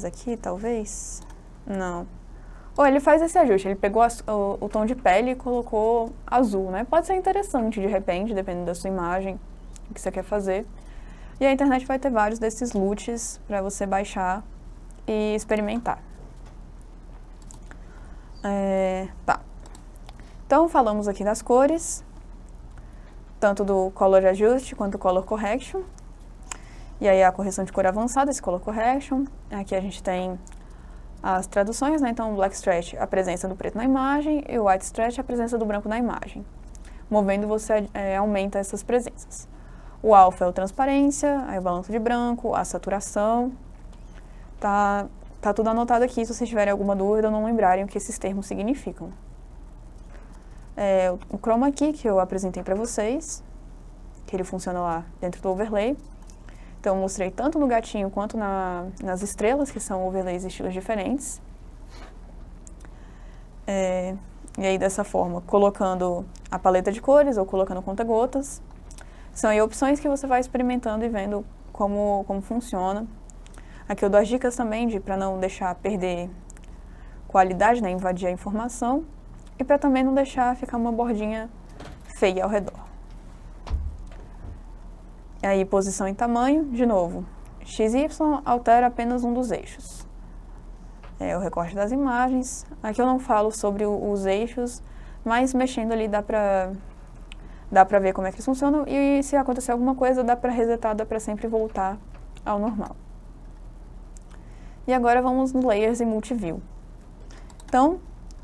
Speaker 1: aqui, talvez? Não. Ou ele faz esse ajuste, ele pegou o tom de pele e colocou azul, né? Pode ser interessante, de repente, dependendo da sua imagem, o que você quer fazer. E a internet vai ter vários desses LUTs para você baixar e experimentar. Tá. Então, falamos aqui das cores, tanto do Color Adjust quanto do Color Correction. E aí a correção de cor avançada, esse Color Correction. Aqui a gente tem as traduções, né? Então, o Black Stretch, a presença do preto na imagem, e o White Stretch, a presença do branco na imagem. Movendo, você aumenta essas presenças. O Alpha é o transparência, aí o balanço de branco, a saturação. Tá tudo anotado aqui, se vocês tiverem alguma dúvida ou não lembrarem o que esses termos significam. O Chroma Key, que eu apresentei para vocês, que ele funciona lá dentro do overlay. Então, eu mostrei tanto no gatinho quanto nas estrelas, que são overlays de estilos diferentes. E aí, dessa forma, colocando a paleta de cores ou colocando conta-gotas. São aí opções que você vai experimentando e vendo como funciona. Aqui eu dou as dicas também para não deixar perder qualidade, né, invadir a informação. E para também não deixar ficar uma bordinha feia ao redor. E aí, posição e tamanho, de novo. XY altera apenas um dos eixos. O recorte das imagens. Aqui eu não falo sobre os eixos, mas mexendo ali dá pra ver como é que eles funcionam. E se acontecer alguma coisa, dá pra resetar, dá pra sempre voltar ao normal. E agora vamos no Layers e Multiview. Então,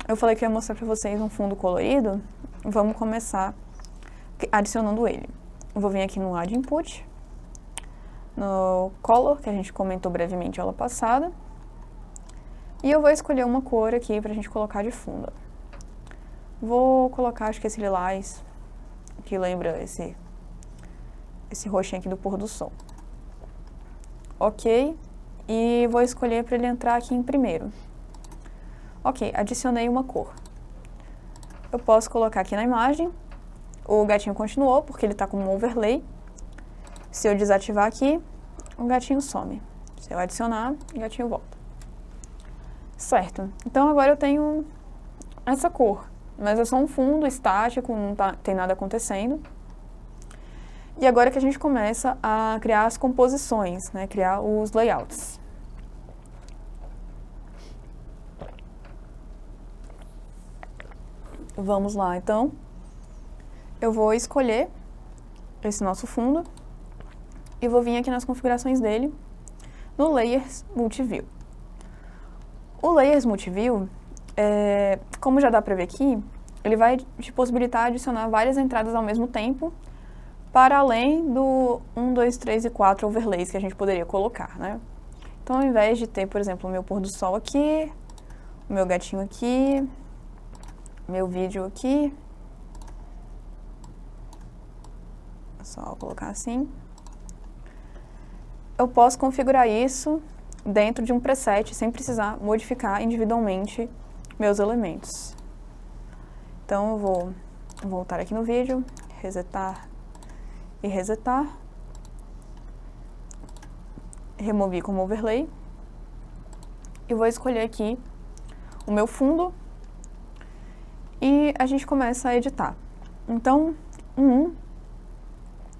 Speaker 1: eu falei que eu ia mostrar para vocês um fundo colorido. Vamos começar adicionando ele. Eu vou vir aqui no Add Input, no Color, que a gente comentou brevemente aula passada. E eu vou escolher uma cor aqui para a gente colocar de fundo. Vou colocar, acho que esse lilás que lembra esse roxinho aqui do pôr do sol. Ok, e vou escolher para ele entrar aqui em primeiro. Ok, adicionei uma cor. Eu posso colocar aqui na imagem, o gatinho continuou porque ele está com um overlay. Se eu desativar aqui, o gatinho some. Se eu adicionar, o gatinho volta. Certo, então agora eu tenho essa cor, mas é só um fundo estático, não tem nada acontecendo. E agora que a gente começa a criar as composições, né, criar os layouts. Vamos lá, então. Eu vou escolher esse nosso fundo e vou vir aqui nas configurações dele, no Layers Multiview. O Layers Multiview, como já dá para ver aqui, ele vai te possibilitar adicionar várias entradas ao mesmo tempo, para além do 1, 2, 3 e 4 overlays que a gente poderia colocar, né? Então, ao invés de ter, por exemplo, o meu pôr do sol aqui, o meu gatinho aqui, meu vídeo aqui, é só colocar assim. Eu posso configurar isso dentro de um preset sem precisar modificar individualmente meus elementos. Então eu vou voltar aqui no vídeo, resetar e resetar, remover como overlay e vou escolher aqui o meu fundo e a gente começa a editar. Então, 1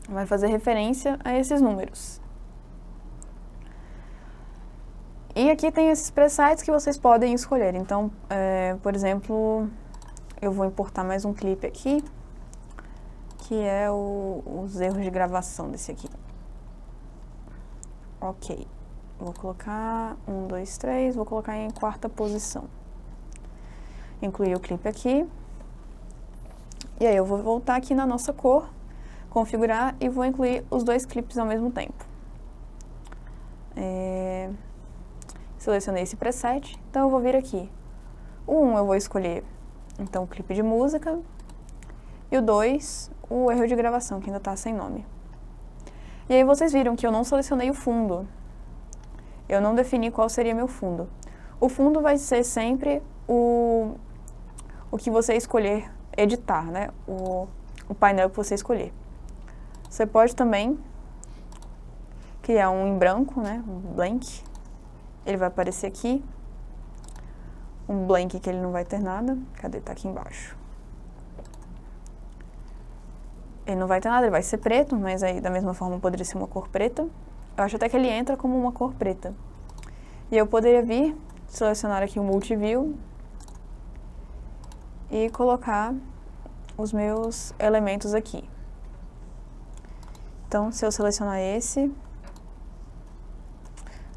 Speaker 1: vai fazer referência a esses números. E aqui tem esses presets que vocês podem escolher. Então, por exemplo, eu vou importar mais um clipe aqui, que é os erros de gravação desse aqui. Ok. Vou colocar 1, 2, 3, vou colocar em 4ª posição. Incluir o clipe aqui. E aí eu vou voltar aqui na nossa cor, configurar e vou incluir os 2 clipes ao mesmo tempo. Selecionei esse preset, então eu vou vir aqui. O 1 eu vou escolher, então, o clipe de música. E o 2, o erro de gravação, que ainda está sem nome. E aí vocês viram que eu não selecionei o fundo. Eu não defini qual seria meu fundo. O fundo vai ser sempre o que você escolher editar, né? O painel que você escolher. Você pode também criar um em branco, né? Um blank. Ele vai aparecer aqui. Um blank que ele não vai ter nada. Cadê? Tá aqui embaixo. Ele não vai ter nada, ele vai ser preto, mas aí da mesma forma poderia ser uma cor preta. Eu acho até que ele entra como uma cor preta. E eu poderia vir, selecionar aqui o Multiview e colocar os meus elementos aqui. Então, se eu selecionar esse,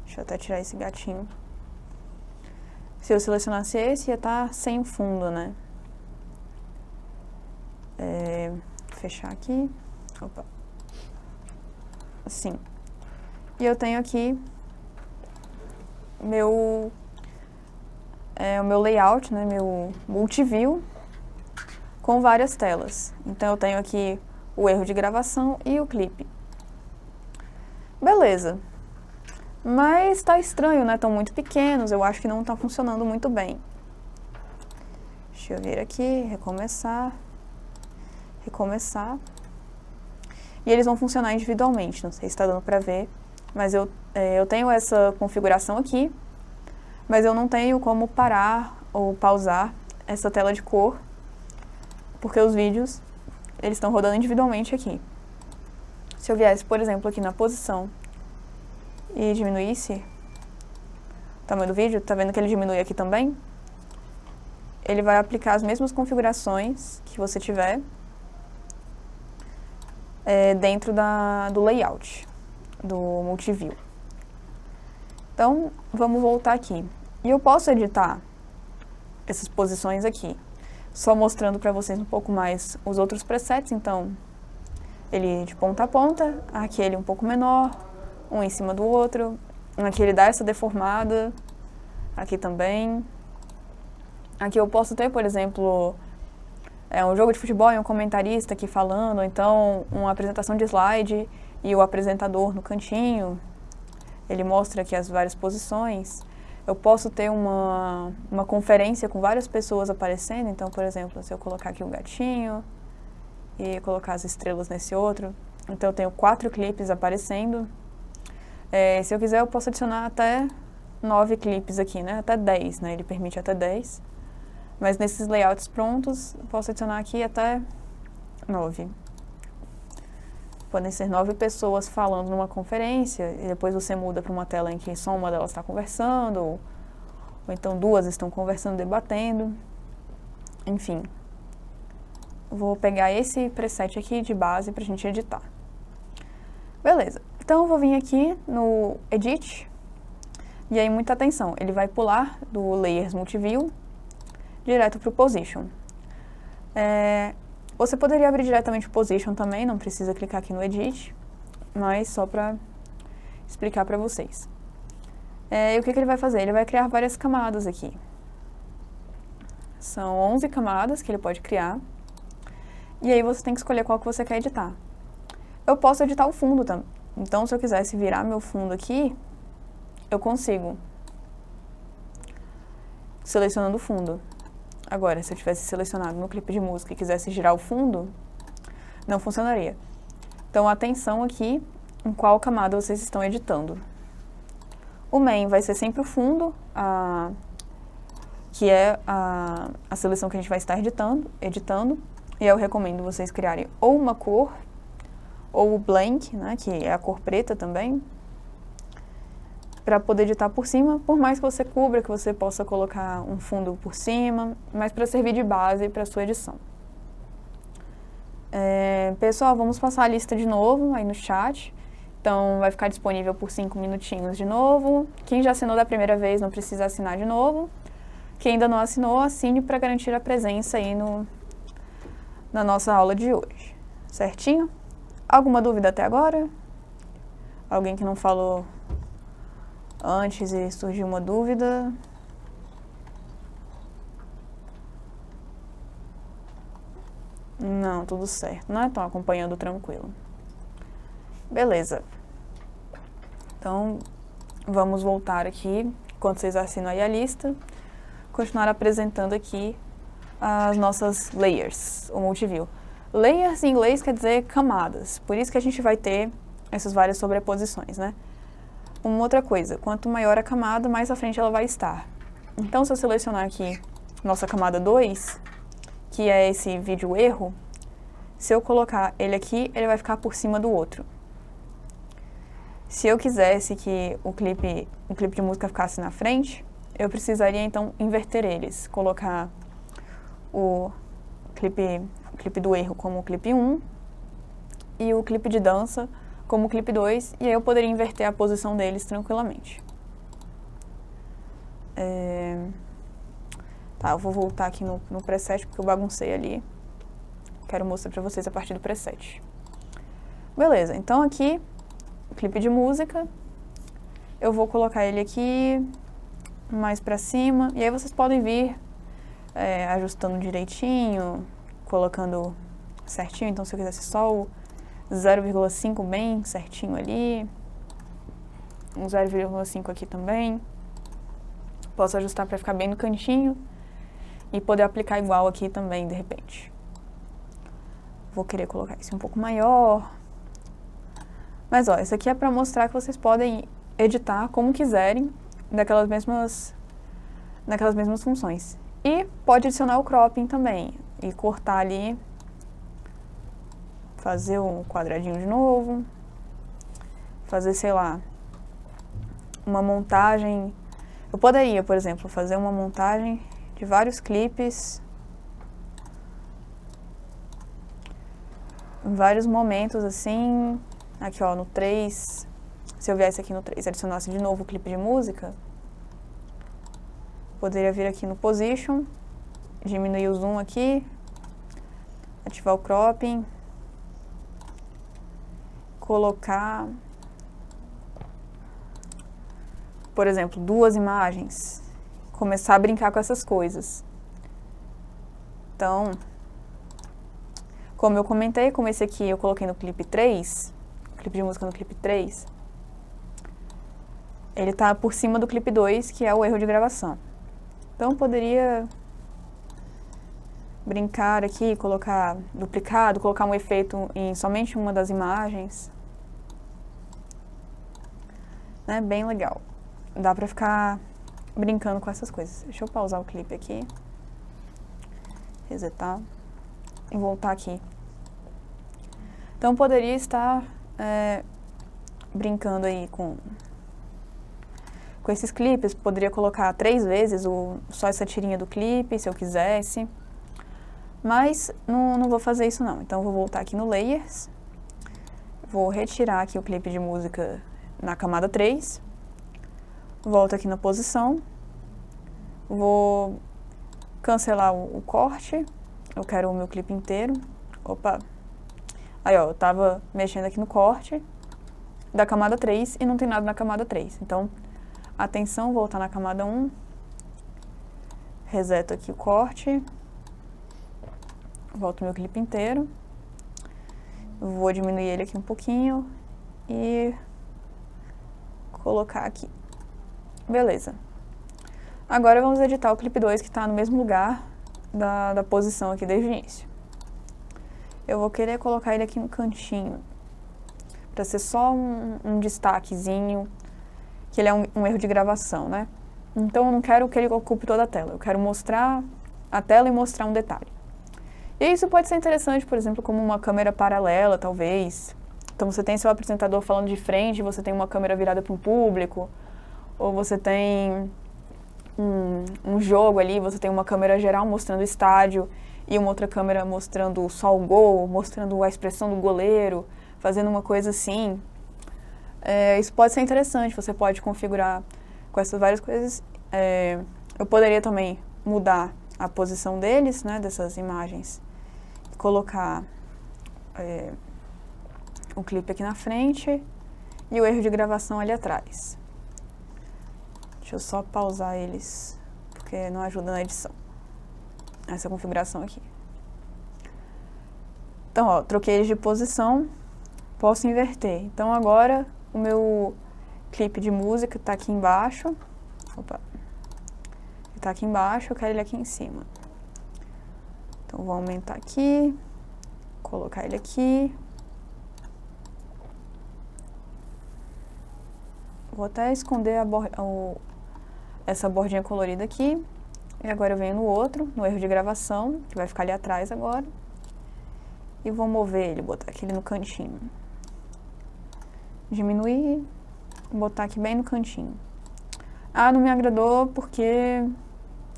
Speaker 1: deixa eu até tirar esse gatinho. Se eu selecionasse esse, ia estar sem fundo, né? Fechar aqui. Opa. Assim. E eu tenho aqui o meu layout, né? Meu multiview com várias telas. Então eu tenho aqui o erro de gravação e o clipe. Beleza. Mas tá estranho, né? Estão muito pequenos, eu acho que não tá funcionando muito bem. Deixa eu vir aqui, recomeçar. E eles vão funcionar individualmente, não sei se está dando para ver, mas eu tenho essa configuração aqui, mas eu não tenho como parar ou pausar essa tela de cor, porque os vídeos, eles estão rodando individualmente aqui. Se eu viesse, por exemplo, aqui na posição e diminuísse o tamanho do vídeo, tá vendo que ele diminui aqui também? Ele vai aplicar as mesmas configurações que você tiver dentro do layout, do multiview. Então, vamos voltar aqui. E eu posso editar essas posições aqui, só mostrando para vocês um pouco mais os outros presets. Então, ele de ponta a ponta, aqui ele um pouco menor, um em cima do outro, aqui ele dá essa deformada, aqui também. Aqui eu posso ter, por exemplo, é um jogo de futebol e um comentarista aqui falando, ou então uma apresentação de slide e o apresentador no cantinho, ele mostra aqui as várias posições. Eu posso ter uma conferência com várias pessoas aparecendo, então, por exemplo, se eu colocar aqui um gatinho e colocar as estrelas nesse outro, então eu tenho 4 clipes aparecendo. Se eu quiser, eu posso adicionar até 9 clipes aqui, né? Até 10, né? Ele permite até 10. Mas nesses layouts prontos, eu posso adicionar aqui até 9. Podem ser 9 pessoas falando numa conferência, e depois você muda para uma tela em que só uma delas está conversando, ou então 2 estão conversando, debatendo. Enfim. Vou pegar esse preset aqui de base para a gente editar. Beleza. Então, eu vou vir aqui no Edit. E aí, muita atenção. Ele vai pular do Layers Multiview direto para o Position. Você poderia abrir diretamente o Position também, não precisa clicar aqui no Edit, mas só para explicar para vocês. E o que ele vai fazer? Ele vai criar várias camadas aqui. São 11 camadas que ele pode criar. E aí você tem que escolher qual que você quer editar. Eu posso editar o fundo também. Então, se eu quisesse virar meu fundo aqui, eu consigo. Selecionando o fundo. Agora, se eu tivesse selecionado no clipe de música e quisesse girar o fundo, não funcionaria. Então, atenção aqui em qual camada vocês estão editando. O main vai ser sempre o fundo, que é a seleção que a gente vai estar editando. E eu recomendo vocês criarem ou uma cor, ou o blank, né, que é a cor preta também, para poder editar por cima, por mais que você cubra, que você possa colocar um fundo por cima, mas para servir de base para a sua edição. Pessoal, vamos passar a lista de novo aí no chat. Então, vai ficar disponível por 5 minutinhos de novo. Quem já assinou da primeira vez não precisa assinar de novo. Quem ainda não assinou, assine para garantir a presença aí na nossa aula de hoje. Certinho? Alguma dúvida até agora? Alguém que não falou antes e surgiu uma dúvida? Não, tudo certo, né? Estão acompanhando tranquilo. Beleza. Então, vamos voltar aqui, enquanto vocês assinam aí a lista, continuar apresentando aqui as nossas layers, o multiview. Layers em inglês quer dizer camadas, por isso que a gente vai ter essas várias sobreposições, né? Uma outra coisa, quanto maior a camada, mais à frente ela vai estar. Então, se eu selecionar aqui nossa camada 2, que é esse vídeo erro, se eu colocar ele aqui, ele vai ficar por cima do outro. Se eu quisesse que o clipe de música ficasse na frente, eu precisaria então inverter eles, colocar o clipe do erro como o clipe 1 e o clipe de dança como o clipe 2, e aí eu poderia inverter a posição deles tranquilamente. Tá, eu vou voltar aqui no preset porque eu baguncei ali. Quero mostrar pra vocês a partir do preset. Beleza, então aqui, o clipe de música, eu vou colocar ele aqui mais pra cima, e aí vocês podem vir ajustando direitinho, colocando certinho. Então, se eu quisesse só o 0,5 bem certinho ali, um 0,5 aqui também, posso ajustar para ficar bem no cantinho e poder aplicar igual aqui também, de repente. Vou querer colocar isso um pouco maior. Mas, ó, isso aqui é para mostrar que vocês podem editar como quiserem, naquelas mesmas funções. E pode adicionar o cropping também, e cortar ali, fazer um quadradinho de novo, fazer, sei lá, uma montagem. Eu poderia, por exemplo, fazer uma montagem de vários clipes, em vários momentos, assim. Aqui, ó, no 3, se eu viesse aqui no 3 e adicionasse de novo o clipe de música, poderia vir aqui no Position, diminuir o zoom aqui, ativar o cropping, colocar, por exemplo, 2 imagens, começar a brincar com essas coisas. Então, Como eu comentei, como esse aqui eu coloquei no clipe 3, clipe de música no clipe 3, ele tá por cima do clipe 2, que é o erro de gravação. Então eu poderia brincar aqui, colocar duplicado, colocar um efeito em somente uma das imagens. Né? Bem legal. Dá pra ficar brincando com essas coisas. Deixa eu pausar o clipe aqui. Resetar. E voltar aqui. Então poderia estar brincando aí com esses clipes. Poderia colocar 3 vezes só essa tirinha do clipe, se eu quisesse. Mas não vou fazer isso não. Então vou voltar aqui no Layers. Vou retirar aqui o clipe de música na camada 3. Volto aqui na posição. Vou cancelar o corte. Eu quero o meu clipe inteiro. Opa! Aí, ó, eu tava mexendo aqui no corte da camada 3 e não tem nada na camada 3. Então, atenção, voltar na camada 1. Reseto aqui o corte. Volto o meu clipe inteiro. Vou diminuir ele aqui um pouquinho e colocar aqui. Beleza. Agora vamos editar o clipe 2, que está no mesmo lugar da posição aqui desde o início. Eu vou querer colocar ele aqui no cantinho, para ser só um destaquezinho, que ele é um erro de gravação, né? Então eu não quero que ele ocupe toda a tela, eu quero mostrar a tela e mostrar um detalhe. E isso pode ser interessante, por exemplo, como uma câmera paralela, talvez. Então você tem seu apresentador falando de frente, você tem uma câmera virada para um público, ou você tem um jogo ali, você tem uma câmera geral mostrando o estádio e uma outra câmera mostrando só o gol, mostrando a expressão do goleiro, fazendo uma coisa assim. Isso pode ser interessante, você pode configurar com essas várias coisas. Eu poderia também mudar a posição deles, né, dessas imagens, colocar o clipe aqui na frente e o erro de gravação ali atrás. Deixa eu só pausar eles, porque não ajuda na edição, essa configuração aqui. Então, ó, troquei eles de posição, posso inverter. Então, agora o meu clipe de música está aqui embaixo. Opa! Está aqui embaixo, eu quero ele aqui em cima. Então, vou aumentar aqui, colocar ele aqui. Vou até esconder essa bordinha colorida aqui. E agora eu venho no outro, no erro de gravação, que vai ficar ali atrás agora. E vou mover ele, botar aqui no cantinho. Diminuir, botar aqui bem no cantinho. Ah, não me agradou porque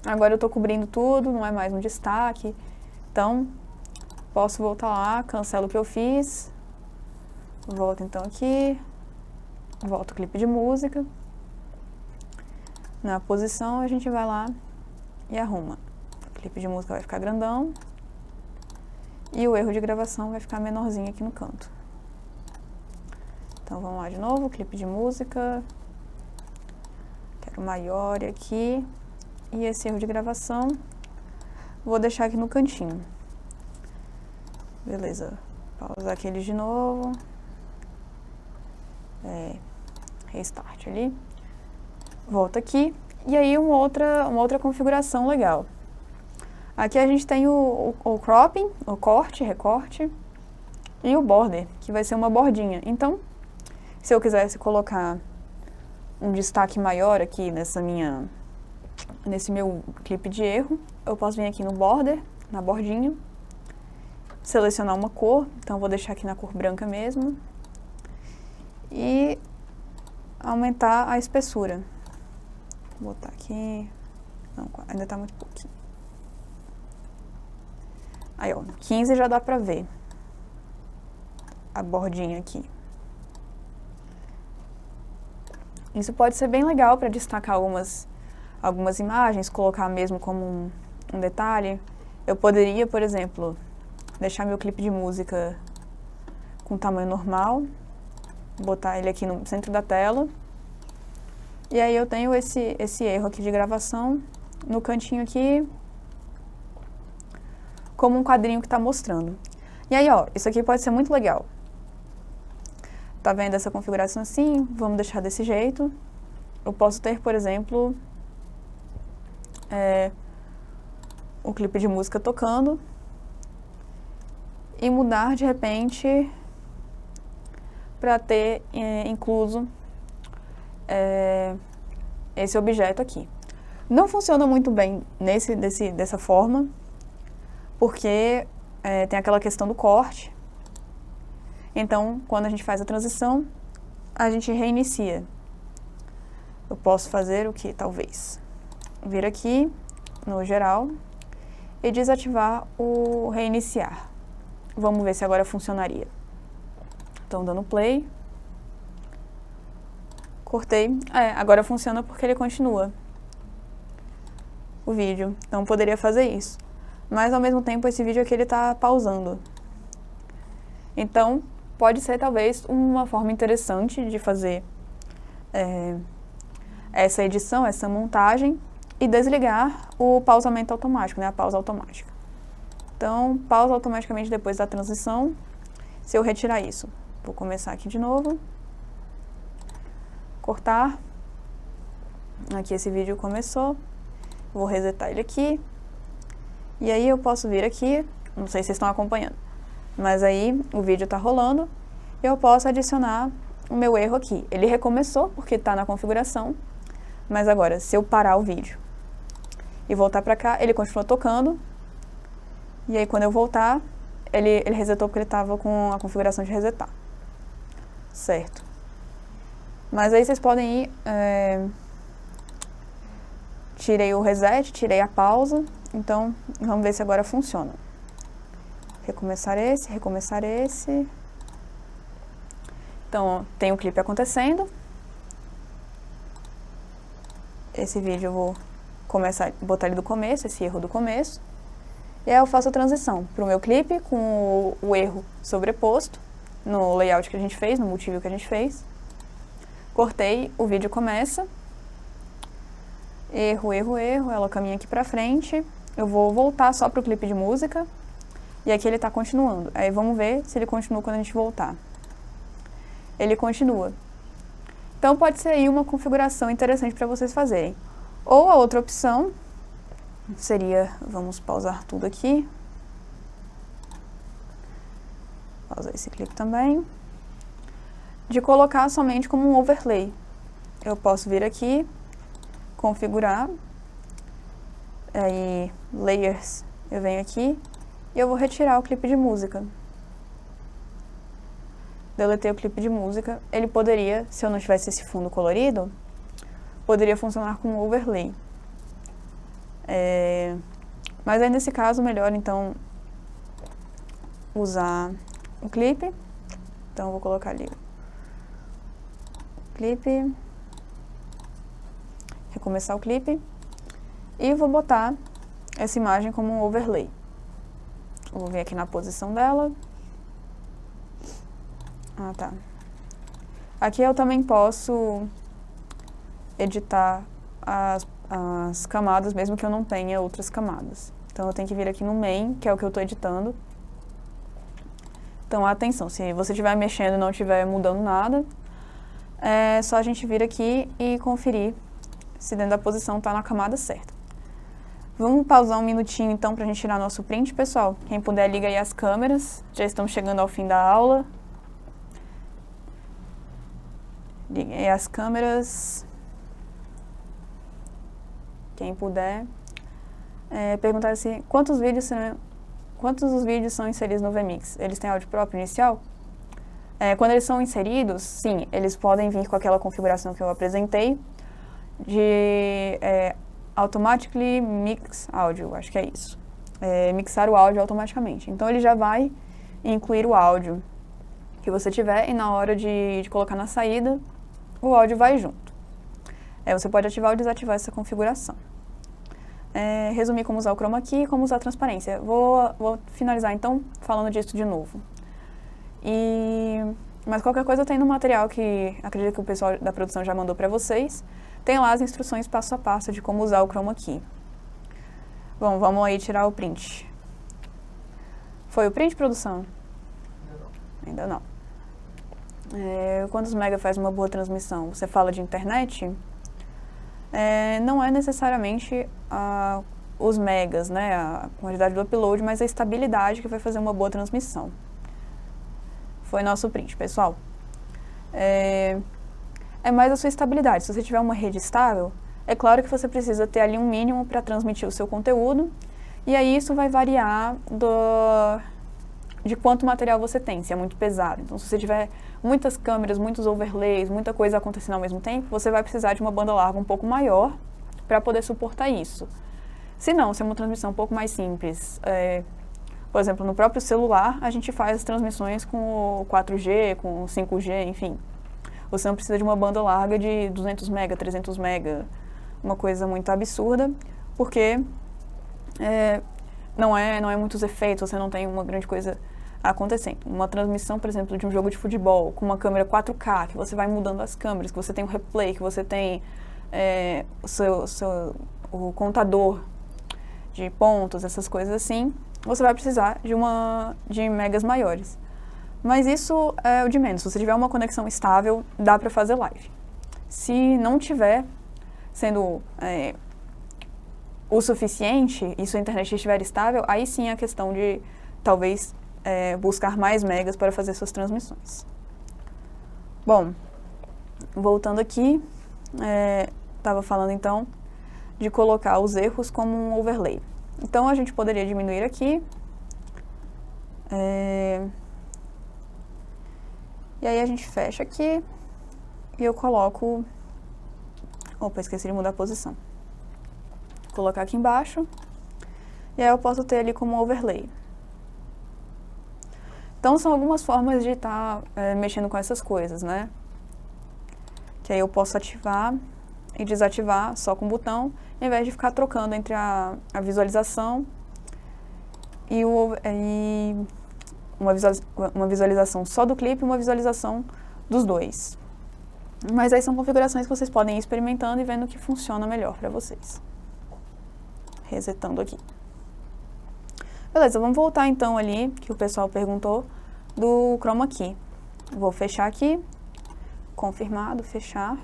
Speaker 1: agora eu tô cobrindo tudo, não é mais um destaque. Então, posso voltar lá, cancelo o que eu fiz. Volto então aqui. Volto o clipe de música. Na posição, a gente vai lá e arruma. O clipe de música vai ficar grandão. E o erro de gravação vai ficar menorzinho aqui no canto. Então, vamos lá de novo, clipe de música. Quero maior aqui. E esse erro de gravação, vou deixar aqui no cantinho. Beleza. Pausar aqui ele de novo. Restart ali. Volta aqui. E aí uma outra configuração legal. Aqui a gente tem o cropping, o corte, recorte. E o border, que vai ser uma bordinha. Então, se eu quisesse colocar um destaque maior aqui nesse meu clipe de erro, eu posso vir aqui no border, na bordinha, selecionar uma cor, então vou deixar aqui na cor branca mesmo, e aumentar a espessura. Vou botar aqui, não, ainda tá muito pouquinho. Aí, ó, 15 já dá pra ver a bordinha aqui. Isso pode ser bem legal para destacar algumas imagens, colocar mesmo como um detalhe. Eu poderia, por exemplo, deixar meu clipe de música com tamanho normal, botar ele aqui no centro da tela. E aí eu tenho esse erro aqui de gravação no cantinho aqui, como um quadrinho que está mostrando. E aí, ó, isso aqui pode ser muito legal. Tá vendo essa configuração assim? Vamos deixar desse jeito. Eu posso ter, por exemplo, o clipe de música tocando e mudar de repente para ter incluso esse objeto aqui. Não funciona muito bem dessa forma, porque tem aquela questão do corte. Então, quando a gente faz a transição, a gente reinicia. Eu posso fazer o que? Talvez vir aqui no geral e desativar o reiniciar. Vamos ver se agora funcionaria. Então, dando play. Cortei. Agora funciona porque ele continua o vídeo. Então, poderia fazer isso. Mas, ao mesmo tempo, esse vídeo aqui ele está pausando. Então, pode ser, talvez, uma forma interessante de fazer essa edição, essa montagem, e desligar o pausamento automático, né? A pausa automática. Então, pausa automaticamente depois da transição. Se eu retirar isso, vou começar aqui de novo. Cortar. Aqui esse vídeo começou. Vou resetar ele aqui. E aí eu posso vir aqui, não sei se vocês estão acompanhando, mas aí o vídeo está rolando e eu posso adicionar o meu erro aqui. Ele recomeçou porque está na configuração, mas agora, se eu parar o vídeo e voltar para cá, ele continua tocando. E aí, quando eu voltar, ele resetou porque ele estava com a configuração de resetar. Certo. Mas aí vocês podem ir... tirei o reset, tirei a pausa. Então, vamos ver se agora funciona. Recomeçar esse. Então, ó, tem o clipe acontecendo. Esse vídeo eu vou botar ele do começo, esse erro do começo. E aí eu faço a transição para o meu clipe com o erro sobreposto no layout que a gente fez, no multiview que a gente fez. Cortei, o vídeo começa. Erro, ela caminha aqui pra frente. Eu vou voltar só pro clipe de música. E aqui ele tá continuando. Aí vamos ver se ele continua quando a gente voltar. Ele continua. Então pode ser aí uma configuração interessante para vocês fazerem. Ou a outra opção seria, vamos pausar tudo aqui. Pausar esse clipe também. De colocar somente como um overlay. Eu posso vir aqui, configurar, aí layers, eu venho aqui e eu vou retirar o clipe de música. Deletei o clipe de música. Ele poderia, se eu não tivesse esse fundo colorido, poderia funcionar como overlay. Mas aí nesse caso, melhor então usar o clipe. Então eu vou colocar ali o clipe. Recomeçar o clipe e vou botar essa imagem como um overlay. Vou vir aqui na posição dela. Tá. Aqui eu também posso editar as camadas, mesmo que eu não tenha outras camadas. Então eu tenho que vir aqui no main, que é o que eu estou editando. Então atenção, se você estiver mexendo e não estiver mudando nada, é só a gente vir aqui e conferir se dentro da posição está na camada certa. Vamos pausar um minutinho então para a gente tirar nosso print, pessoal. Quem puder, liga aí as câmeras. Já estamos chegando ao fim da aula. Liguem aí as câmeras. Quem puder. Perguntar assim, quantos dos vídeos são inseridos no VMix? Eles têm áudio próprio inicial? Quando eles são inseridos, sim, eles podem vir com aquela configuração que eu apresentei, de automatically mix áudio, acho que é isso. Mixar o áudio automaticamente. Então ele já vai incluir o áudio que você tiver e na hora de colocar na saída, o áudio vai junto. Você pode ativar ou desativar essa configuração. Resumir como usar o chroma key e como usar a transparência. Vou finalizar então falando disso de novo. Mas qualquer coisa tem no material que acredito que o pessoal da produção já mandou para vocês. Tem lá as instruções passo a passo de como usar o chroma key. Bom, vamos aí tirar o print. Foi o print, produção? Ainda não. Quantos mega faz uma boa transmissão? Você fala de internet? Não é necessariamente os megas, né, a quantidade do upload, mas a estabilidade que vai fazer uma boa transmissão. Foi nosso print, pessoal. É mais a sua estabilidade. Se você tiver uma rede estável, é claro que você precisa ter ali um mínimo para transmitir o seu conteúdo, e aí isso vai variar de quanto material você tem, se é muito pesado. Então, se você tiver muitas câmeras, muitos overlays, muita coisa acontecendo ao mesmo tempo, você vai precisar de uma banda larga um pouco maior para poder suportar isso. Se não, se é uma transmissão um pouco mais simples, por exemplo, no próprio celular, a gente faz as transmissões com 4G, com 5G, enfim. Você não precisa de uma banda larga de 200 mega, 300 mega, uma coisa muito absurda, porque não é muitos efeitos, você não tem uma grande coisa acontecendo. Uma transmissão, por exemplo, de um jogo de futebol com uma câmera 4K, que você vai mudando as câmeras, que você tem um replay, que você tem o contador de pontos, essas coisas assim, você vai precisar de megas maiores. Mas isso é o de menos. Se você tiver uma conexão estável, dá para fazer live. Se não tiver sendo o suficiente e sua internet estiver estável, aí sim é a questão de talvez buscar mais megas para fazer suas transmissões. Bom, voltando aqui, estava falando então de colocar os erros como um overlay. Então a gente poderia diminuir aqui. E aí a gente fecha aqui e eu coloco... Opa, esqueci de mudar a posição. Vou colocar aqui embaixo e aí eu posso ter ali como overlay. Então são algumas formas de estar mexendo com essas coisas, né? Que aí eu posso ativar e desativar só com o botão, ao invés de ficar trocando entre a visualização e uma visualização só do clipe e uma visualização dos dois. Mas aí são configurações que vocês podem ir experimentando e vendo o que funciona melhor para vocês. Resetando aqui. Beleza, vamos voltar então ali, que o pessoal perguntou, do Chroma Key. Vou fechar aqui, confirmado, fechar.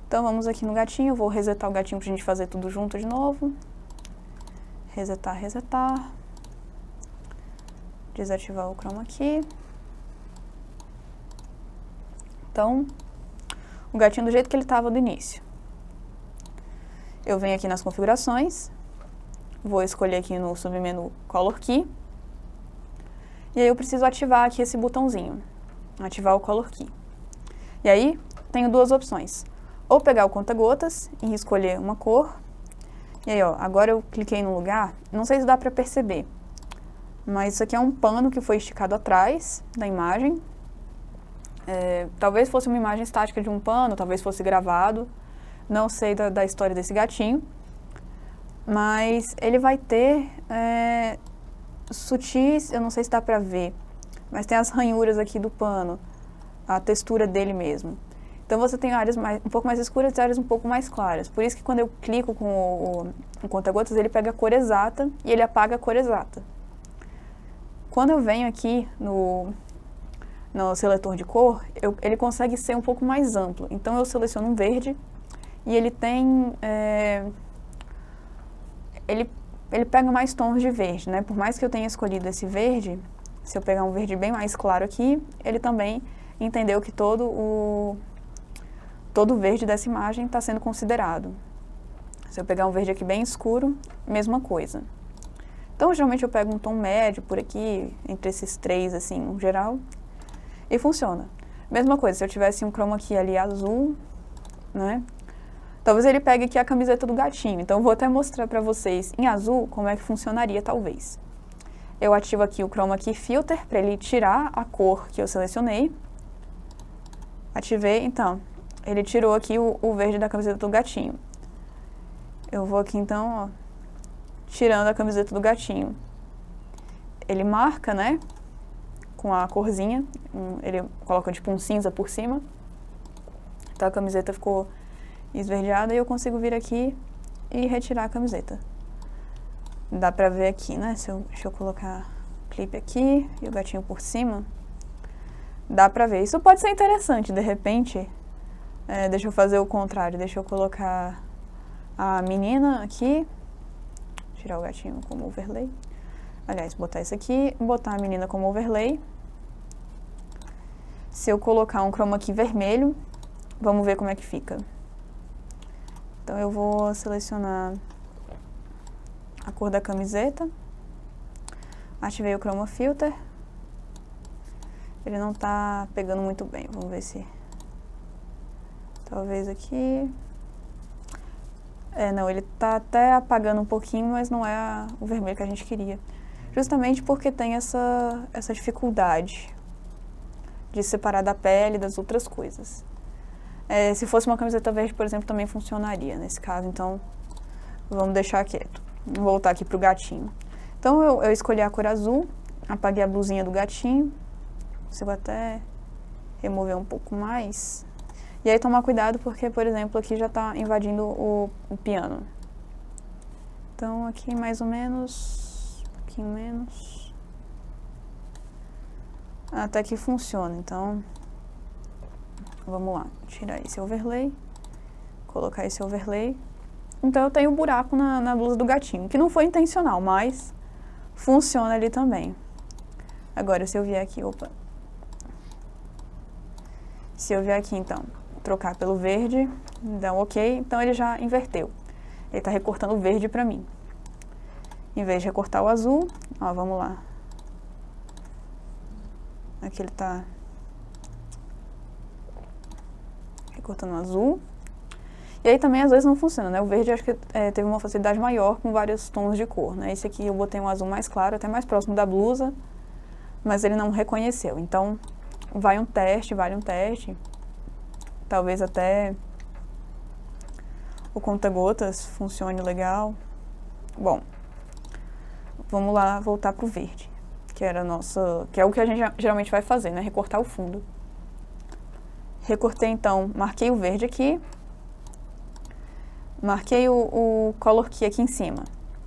Speaker 1: Então vamos aqui no gatinho, vou resetar o gatinho pra gente fazer tudo junto de novo. Resetar, resetar. Desativar o Chroma Key. Então, o gatinho do jeito que ele estava do início. Eu venho aqui nas configurações, vou escolher aqui no submenu Color Key. E aí eu preciso ativar aqui esse botãozinho, ativar o Color Key. E aí, tenho duas opções. Ou pegar o conta-gotas e escolher uma cor. E aí, ó, agora eu cliquei no lugar, não sei se dá pra perceber, mas isso aqui é um pano que foi esticado atrás da imagem. Talvez fosse uma imagem estática de um pano, talvez fosse gravado. Não sei da história desse gatinho. Mas ele vai ter sutis, eu não sei se dá pra ver, mas tem as ranhuras aqui do pano, a textura dele mesmo. Então você tem áreas um pouco mais escuras e áreas um pouco mais claras. Por isso que quando eu clico com o conta-gotas, ele pega a cor exata e ele apaga a cor exata. Quando eu venho aqui no seletor de cor, ele consegue ser um pouco mais amplo. Então eu seleciono um verde e ele tem... Ele pega mais tons de verde, né? Por mais que eu tenha escolhido esse verde, se eu pegar um verde bem mais claro aqui, ele também entendeu que todo o verde dessa imagem está sendo considerado. Se eu pegar um verde aqui bem escuro, mesma coisa. Então, geralmente eu pego um tom médio por aqui, entre esses três, assim, no geral, e funciona. Mesma coisa, se eu tivesse um chroma key ali azul, né? Talvez ele pegue aqui a camiseta do gatinho. Então, eu vou até mostrar para vocês em azul como é que funcionaria, talvez. Eu ativo aqui o Chroma Key Filter para ele tirar a cor que eu selecionei. Ativei, então, ele tirou aqui o verde da camiseta do gatinho. Eu vou aqui, então, ó, tirando a camiseta do gatinho. Ele marca, né, com a corzinha. Ele coloca, tipo, um cinza por cima. Então, a camiseta ficou esverdeada e eu consigo vir aqui e retirar a camiseta. Dá pra ver aqui, né? Deixa eu colocar o clipe aqui e o gatinho por cima. dá pra ver. Isso pode ser interessante, de repente. Deixa eu fazer o contrário, deixa eu colocar a menina aqui, tirar o gatinho como overlay. Aliás, botar isso aqui, botar a menina como overlay. Se eu colocar um chroma key vermelho, vamos ver como é que fica. Então eu vou selecionar a cor da camiseta, ativei o Chroma Filter, ele não tá pegando muito bem, vamos ver se, talvez aqui, não, ele tá até apagando um pouquinho, mas não é o vermelho que a gente queria, justamente porque tem essa dificuldade de separar da pele das outras coisas. Se fosse uma camiseta verde, por exemplo, também funcionaria nesse caso, então vamos deixar quieto. Vou voltar aqui pro gatinho. Então eu escolhi a cor azul, apaguei a blusinha do gatinho, consigo até remover um pouco mais. E aí tomar cuidado porque, por exemplo, aqui já está invadindo o piano. Então aqui mais ou menos, um pouquinho menos. Até que funciona, então vamos lá, tirar esse overlay, colocar esse overlay. Então eu tenho um buraco na blusa do gatinho, que não foi intencional, mas funciona ali também. Agora se eu vier aqui, se eu vier aqui então, trocar pelo verde, dá um ok, então ele já inverteu. Ele está recortando o verde para mim. Em vez de recortar o azul, ó, vamos lá. Aqui ele está recortando o azul. E aí também às vezes não funciona, né? O verde acho que teve uma facilidade maior com vários tons de cor, né? Esse aqui eu botei um azul mais claro, até mais próximo da blusa, mas ele não reconheceu. Então, vale um teste. Talvez até o conta-gotas funcione legal. Bom, vamos lá voltar pro verde, que é o que a gente geralmente vai fazer, né? Recortar o fundo. Recortei então, marquei o verde aqui. Marquei o Color Key aqui em cima,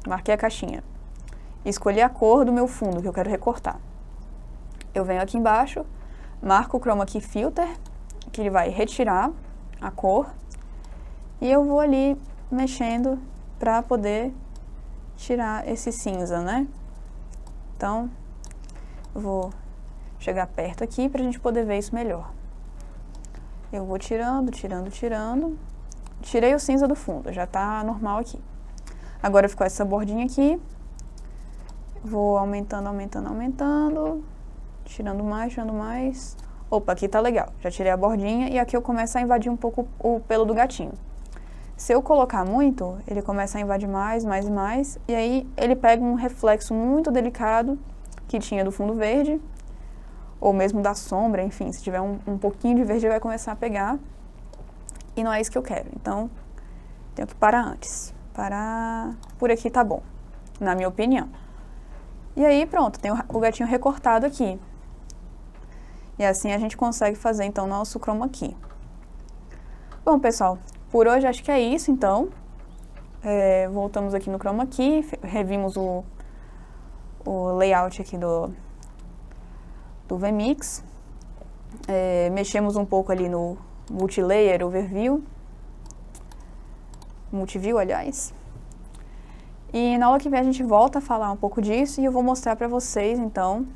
Speaker 1: marquei a caixinha, escolhi a cor do meu fundo que eu quero recortar. Eu venho aqui embaixo, marco o Chroma Key Filter, que ele vai retirar a cor, e eu vou ali mexendo para poder tirar esse cinza, né? Então, eu vou chegar perto aqui para a gente poder ver isso melhor. Eu vou tirando. Tirei o cinza do fundo, já tá normal aqui. Agora ficou essa bordinha aqui. Vou aumentando. Tirando mais. Opa, aqui tá legal. Já tirei a bordinha e aqui eu começo a invadir um pouco o pelo do gatinho. Se eu colocar muito, ele começa a invadir mais. E aí ele pega um reflexo muito delicado que tinha do fundo verde. Ou mesmo da sombra, enfim. Se tiver um pouquinho de verde, ele vai começar a pegar. E não é isso que eu quero, então tenho que parar antes. Parar por aqui tá bom, na minha opinião. E aí pronto, tem o gatinho recortado aqui. E assim a gente consegue fazer então nosso chroma key. Bom pessoal, por hoje acho que é isso então. Voltamos aqui no chroma key, revimos o layout aqui do VMix. Mexemos um pouco ali no multilayer, overview, multiview, aliás. E na aula que vem a gente volta a falar um pouco disso e eu vou mostrar para vocês, então,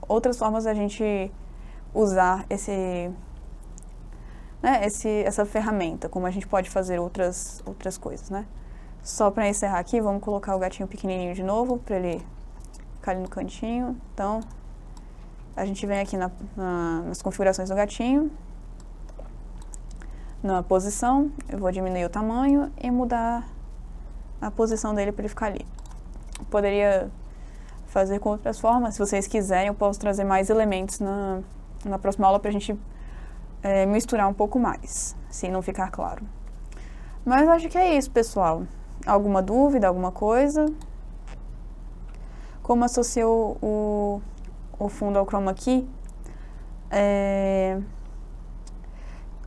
Speaker 1: outras formas da gente usar essa ferramenta, como a gente pode fazer outras coisas, né? Só para encerrar aqui, vamos colocar o gatinho pequenininho de novo, para ele ficar ali no cantinho. Então, a gente vem aqui nas configurações do gatinho, na posição, eu vou diminuir o tamanho e mudar a posição dele para ele ficar ali. Poderia fazer com outras formas, se vocês quiserem eu posso trazer mais elementos na próxima aula para a gente misturar um pouco mais, se não ficar claro. Mas acho que é isso, pessoal. Alguma dúvida, alguma coisa? Como associou o fundo ao chroma key?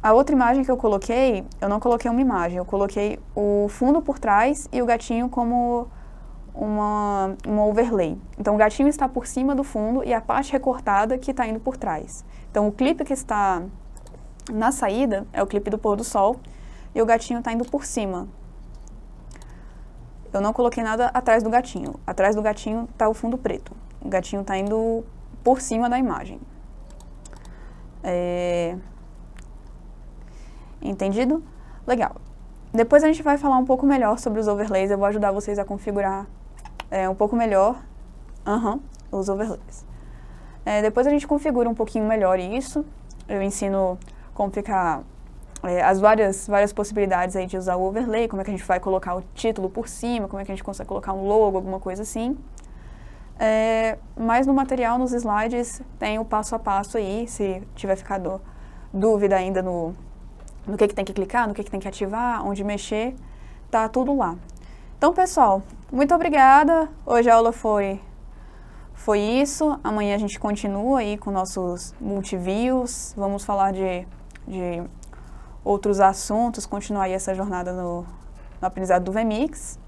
Speaker 1: A outra imagem que eu não coloquei uma imagem, eu coloquei o fundo por trás e o gatinho como uma overlay. Então, o gatinho está por cima do fundo e a parte recortada que está indo por trás. Então, o clipe que está na saída é o clipe do pôr do sol e o gatinho está indo por cima. Eu não coloquei nada atrás do gatinho. Atrás do gatinho está o fundo preto. O gatinho está indo por cima da imagem. Entendido? Legal. Depois a gente vai falar um pouco melhor sobre os overlays. Eu vou ajudar vocês a configurar um pouco melhor os overlays. Depois a gente configura um pouquinho melhor isso. Eu ensino como ficar as várias possibilidades aí de usar o overlay, como é que a gente vai colocar o título por cima, como é que a gente consegue colocar um logo, alguma coisa assim. Mas no material, nos slides, tem o passo a passo aí, se tiver ficado dúvida ainda no que tem que clicar, no que tem que ativar, onde mexer, tá tudo lá. Então, pessoal, muito obrigada. Hoje a aula foi isso. Amanhã a gente continua aí com nossos multiviews. Vamos falar de outros assuntos, continuar aí essa jornada no aprendizado do VMix.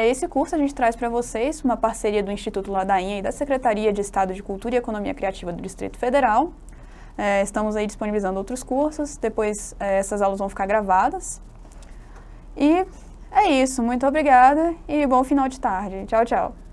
Speaker 1: Esse curso a gente traz para vocês uma parceria do Instituto Ladainha e da Secretaria de Estado de Cultura e Economia Criativa do Distrito Federal. Estamos aí disponibilizando outros cursos, depois essas aulas vão ficar gravadas. E é isso, muito obrigada e bom final de tarde. Tchau, tchau.